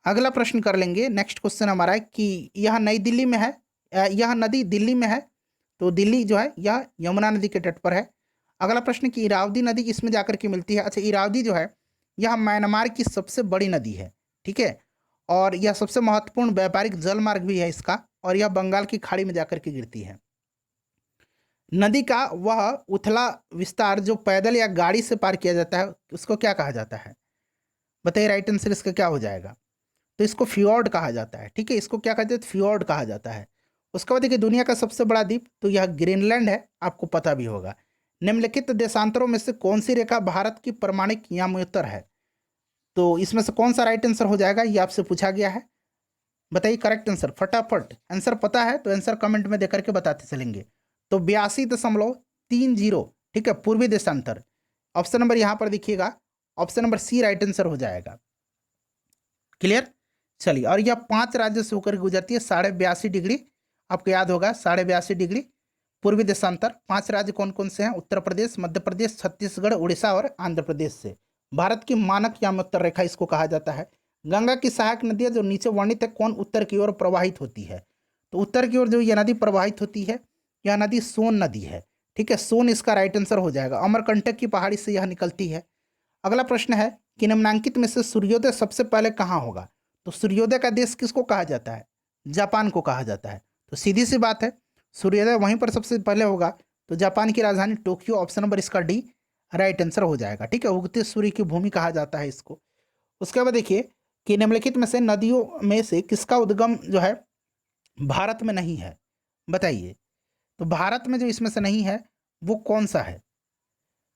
अगला प्रश्न कर लेंगे। नेक्स्ट क्वेश्चन हमारा है कि यह नई दिल्ली में है, यह नदी दिल्ली में है, तो दिल्ली जो है यह यमुना नदी के तट पर है। अगला प्रश्न कि इरावदी नदी इसमें जाकर के मिलती है। अच्छा, इरावदी जो है यह म्यांमार की सबसे बड़ी नदी है। ठीक है, और यह सबसे महत्वपूर्ण व्यापारिक जल मार्ग भी है इसका, और यह बंगाल की खाड़ी में जाकर के गिरती है। नदी का वह उथला विस्तार जो पैदल या गाड़ी से पार किया जाता है उसको क्या कहा जाता है? बताइए राइट आंसर इसका क्या हो जाएगा? तो इसको फ्योर्ड कहा जाता है। ठीक है, इसको क्या कहते हैं? फ्योर्ड कहा जाता है। उसके बाद देखिए दुनिया का सबसे बड़ा द्वीप, तो यह ग्रीनलैंड है, आपको पता भी होगा। निम्नलिखित देशांतरों में से कौन सी रेखा भारत की प्रमाणिक यामोत्तर है? तो इसमें से कौन सा राइट आंसर हो जाएगा, ये आपसे पूछा गया है। बताइए करेक्ट आंसर, फटाफट। आंसर पता है तो आंसर कमेंट में देकर के बताते चलेंगे। तो 82.30, ठीक है, पूर्वी देशांतर। ऑप्शन नंबर यहाँ पर देखिएगा, option number C right answer हो जाएगा। क्लियर? चलिए, और यह 5 राज्यों से होकर गुजरती है, 82.5 डिग्री, आपको याद होगा 82.5 डिग्री पूर्वी देशांतर। 5 राज्य कौन कौन से हैं? उत्तर प्रदेश, मध्य प्रदेश, छत्तीसगढ़, उड़ीसा और आंध्र प्रदेश से। भारत की मानक यामोत्तर रेखा इसको कहा जाता है। गंगा की सहायक नदियां जो नीचे वर्णित है कौन उत्तर की ओर प्रवाहित होती है? तो उत्तर की ओर जो यह नदी प्रवाहित होती है यह नदी सोन नदी है। ठीक है, सोन इसका राइट आंसर हो जाएगा। अमरकंटक की पहाड़ी से यह निकलती है। अगला प्रश्न है कि निम्नांकित में से सूर्योदय सबसे पहले कहाँ होगा? तो सूर्योदय का देश किसको कहा जाता है? जापान को कहा जाता है। तो सीधी सी बात है, सूर्योदय वहीं पर सबसे पहले होगा, तो जापान की राजधानी टोक्यो, ऑप्शन नंबर इसका डी राइट आंसर हो जाएगा। ठीक है, उगते सूर्य की भूमि कहा जाता है इसको। उसके बाद देखिए कि निम्नलिखित में से नदियों में से किसका उद्गम जो है भारत में नहीं है? बताइए, तो भारत में जो इसमें से नहीं है वो कौन सा है?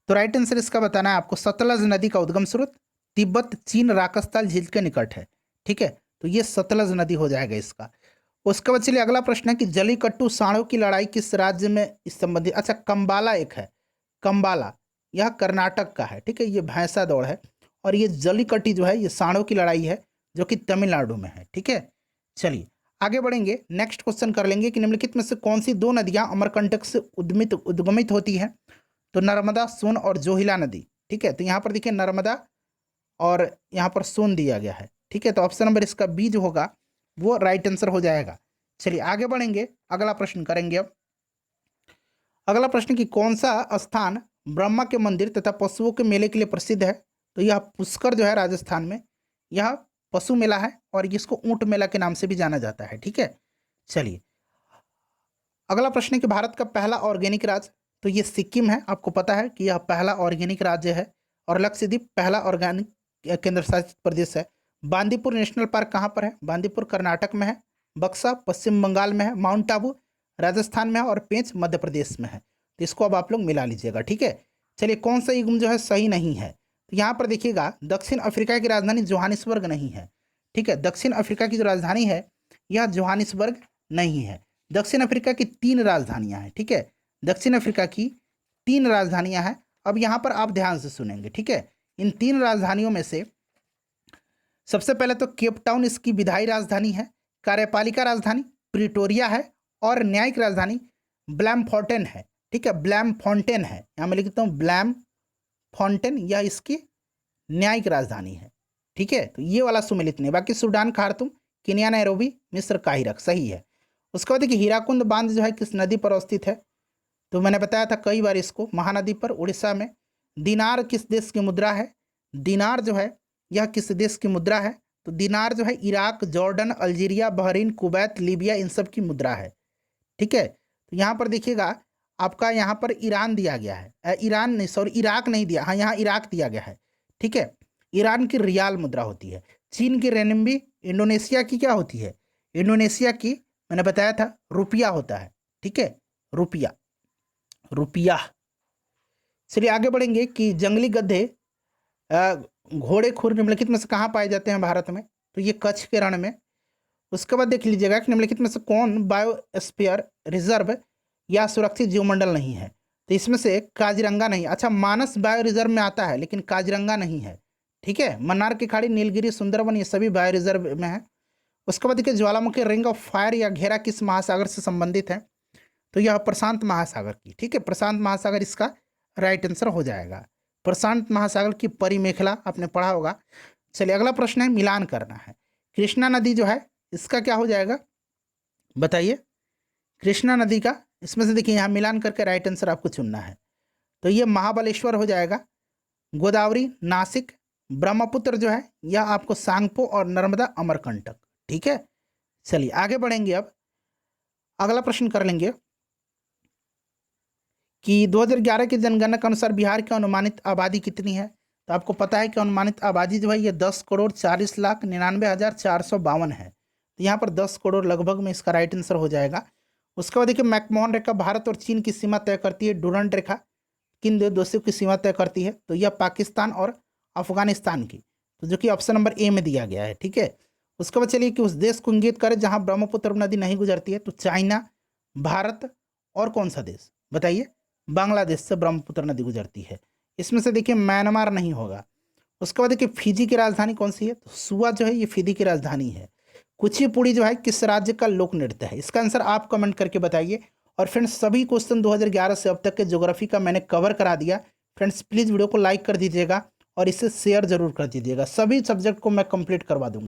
तो राइट आंसर इसका बताना है आपको। सतलज नदी का उद्गम स्रोत तिब्बत, चीन, राकसताल झील के निकट है। ठीक है, तो ये सतलज नदी हो जाएगा इसका। उसके बाद चलिए अगला प्रश्न है कि जलीकट्टू सांडों की लड़ाई किस राज्य में इस संबंधित? अच्छा, कंबाला एक है, कंबाला। यह कर्नाटक का है, ठीक है। ये भैंसा दौड़ है। और ये जल्लीकट्टी जो है ये सांडों की लड़ाई है जो कि तमिलनाडु में है, ठीक है। चलिए आगे बढ़ेंगे, नेक्स्ट क्वेश्चन कर लेंगे कि निम्नलिखित में से कौन सी दो नदियां अमरकंटक से उद्गमित होती है। तो नर्मदा, सोन और जोहिला नदी, ठीक है। तो यहाँ पर देखिए नर्मदा और यहाँ पर सोन दिया गया है, ठीक है। तो ऑप्शन नंबर इसका बी जो होगा वो राइट आंसर हो जाएगा। चलिए आगे बढ़ेंगे, अगला प्रश्न करेंगे अब। अगला प्रश्न कि कौन सा स्थान ब्रह्मा के मंदिर तथा पशुओं के मेले के लिए प्रसिद्ध है। तो यह पुष्कर जो है राजस्थान में, यह पशु मेला है और इसको ऊंट मेला के नाम से भी जाना जाता है, ठीक है। चलिए अगला प्रश्न है कि भारत का पहला ऑर्गेनिक राज्य। तो ये सिक्किम है, आपको पता है कि यह पहला ऑर्गेनिक राज्य है। और लक्षद्वीप पहला ऑर्गेनिक केंद्र शासित प्रदेश है। बांदीपुर नेशनल पार्क कहाँ पर है। बांदीपुर कर्नाटक में है। बक्सा पश्चिम बंगाल में है। माउंट आबू राजस्थान में है। और पेंच मध्य प्रदेश में है। तो इसको अब आप लोग मिला लीजिएगा, ठीक है। चलिए कौन सा युग्म जो है सही नहीं है। तो यहाँ पर देखिएगा दक्षिण अफ्रीका की राजधानी जोहानिसबर्ग नहीं है, ठीक है। दक्षिण अफ्रीका की जो राजधानी है यह जोहानिसबर्ग नहीं है। दक्षिण अफ्रीका की 3 राजधानियां हैं, ठीक है। दक्षिण अफ्रीका की 3 राजधानियां हैं। अब यहाँ पर आप ध्यान से सुनेंगे, ठीक है। इन 3 राजधानियों में से सबसे पहले तो केप टाउन इसकी विधायी राजधानी है। कार्यपालिका राजधानी प्रिटोरिया है। और न्यायिक राजधानी ब्लैमफॉन्टेन है, ठीक है। ब्लैमफॉन्टेन है, यहाँ मैं लिखता हूँ ब्लैमफॉन्टेन, यह इसकी न्यायिक राजधानी है, ठीक है। तो ये वाला सुमेलित नहीं, बाकी सूडान खार्तूम, केन्या नैरोबी, मिस्र काहिरक सही है। उसके बाद देखिए हीराकुंड बांध जो है किस नदी पर अवस्थित है। तो मैंने बताया था कई बार इसको, महानदी पर, उड़ीसा में। दिनार किस देश की मुद्रा है। दिनार जो है यह किस देश की मुद्रा है। तो दिनार जो है Iraq, Jordan, Algeria, Bahrain, Kuwait, Libya इन सब की मुद्रा है, ठीक है। तो यहाँ पर देखिएगा आपका यहाँ पर ईरान दिया गया है, ईरान नहीं, सॉरी इराक नहीं दिया, हाँ यहाँ इराक दिया गया है, ठीक है। ईरान की रियाल मुद्रा होती है। चीन की रेनमिंबी। इंडोनेशिया की क्या होती है। इंडोनेशिया की मैंने बताया था रुपया होता है, ठीक है। रुपया, रुपया। चलिए आगे बढ़ेंगे कि जंगली गधे घोड़े खुर निम्नलिखित में से कहाँ पाए जाते हैं भारत में। तो ये कच्छ के रण में। उसके बाद देख लीजिएगा कि निम्नलिखित में से कौन बायोस्फीयर रिजर्व या सुरक्षित जीवमंडल नहीं है। तो इसमें से काजीरंगा नहीं, अच्छा मानस बायो रिजर्व में आता है लेकिन काजीरंगा नहीं है, ठीक है। मन्नार की खाड़ी, नीलगिरी, सुंदरवन ये सभी बायो रिजर्व में है। उसके बाद देखिए ज्वालामुखी रिंग ऑफ फायर या घेरा किस महासागर से संबंधित है। तो यह प्रशांत महासागर की, ठीक है। प्रशांत महासागर इसका राइट आंसर हो जाएगा। प्रशांत महासागर की परिमेखला आपने पढ़ा होगा। चलिए अगला प्रश्न है, मिलान करना है। कृष्णा नदी जो है इसका क्या हो जाएगा बताइए। कृष्णा नदी का इसमें से देखिए यहाँ मिलान करके राइट आंसर आपको चुनना है। तो ये महाबलेश्वर हो जाएगा। गोदावरी नासिक, ब्रह्मपुत्र जो है यह आपको सांगपो, और नर्मदा अमरकंटक, ठीक है। चलिए आगे बढ़ेंगे, अब अगला प्रश्न कर लेंगे कि 2011 की जनगणना के अनुसार बिहार की अनुमानित आबादी कितनी है। तो आपको पता है कि अनुमानित आबादी जो है ये 10,40,99,452 है। तो यहाँ पर 10 करोड़ लगभग में इसका राइट आंसर हो जाएगा। उसके बाद देखिए मैकमोहन रेखा भारत और चीन की सीमा तय करती है। डूरंट रेखा किन दो देशों की सीमा तय करती है। तो यह पाकिस्तान और अफगानिस्तान की, तो जो कि ऑप्शन नंबर ए में दिया गया है, ठीक है। उसके बाद चलिए कि उस देश को इंगित करें जहाँ ब्रह्मपुत्र नदी नहीं गुजरती है। तो चाइना, भारत और कौन सा देश बताइए। बांग्लादेश से ब्रह्मपुत्र नदी गुजरती है। इसमें से देखिए म्यांमार नहीं होगा। उसके बाद देखिए फिजी की राजधानी कौन सी है। तो सुआ जो है ये फिजी की राजधानी है। कुचिपुड़ी जो है किस राज्य का लोक नृत्य है। इसका आंसर आप कमेंट करके बताइए। और फ्रेंड्स सभी क्वेश्चन 2011 से अब तक के ज्योग्राफी का मैंने कवर करा दिया। फ्रेंड्स प्लीज़ वीडियो को लाइक कर दीजिएगा और इसे शेयर जरूर कर दीजिएगा। सभी सब्जेक्ट को मैं कंप्लीट करवा दूंगा।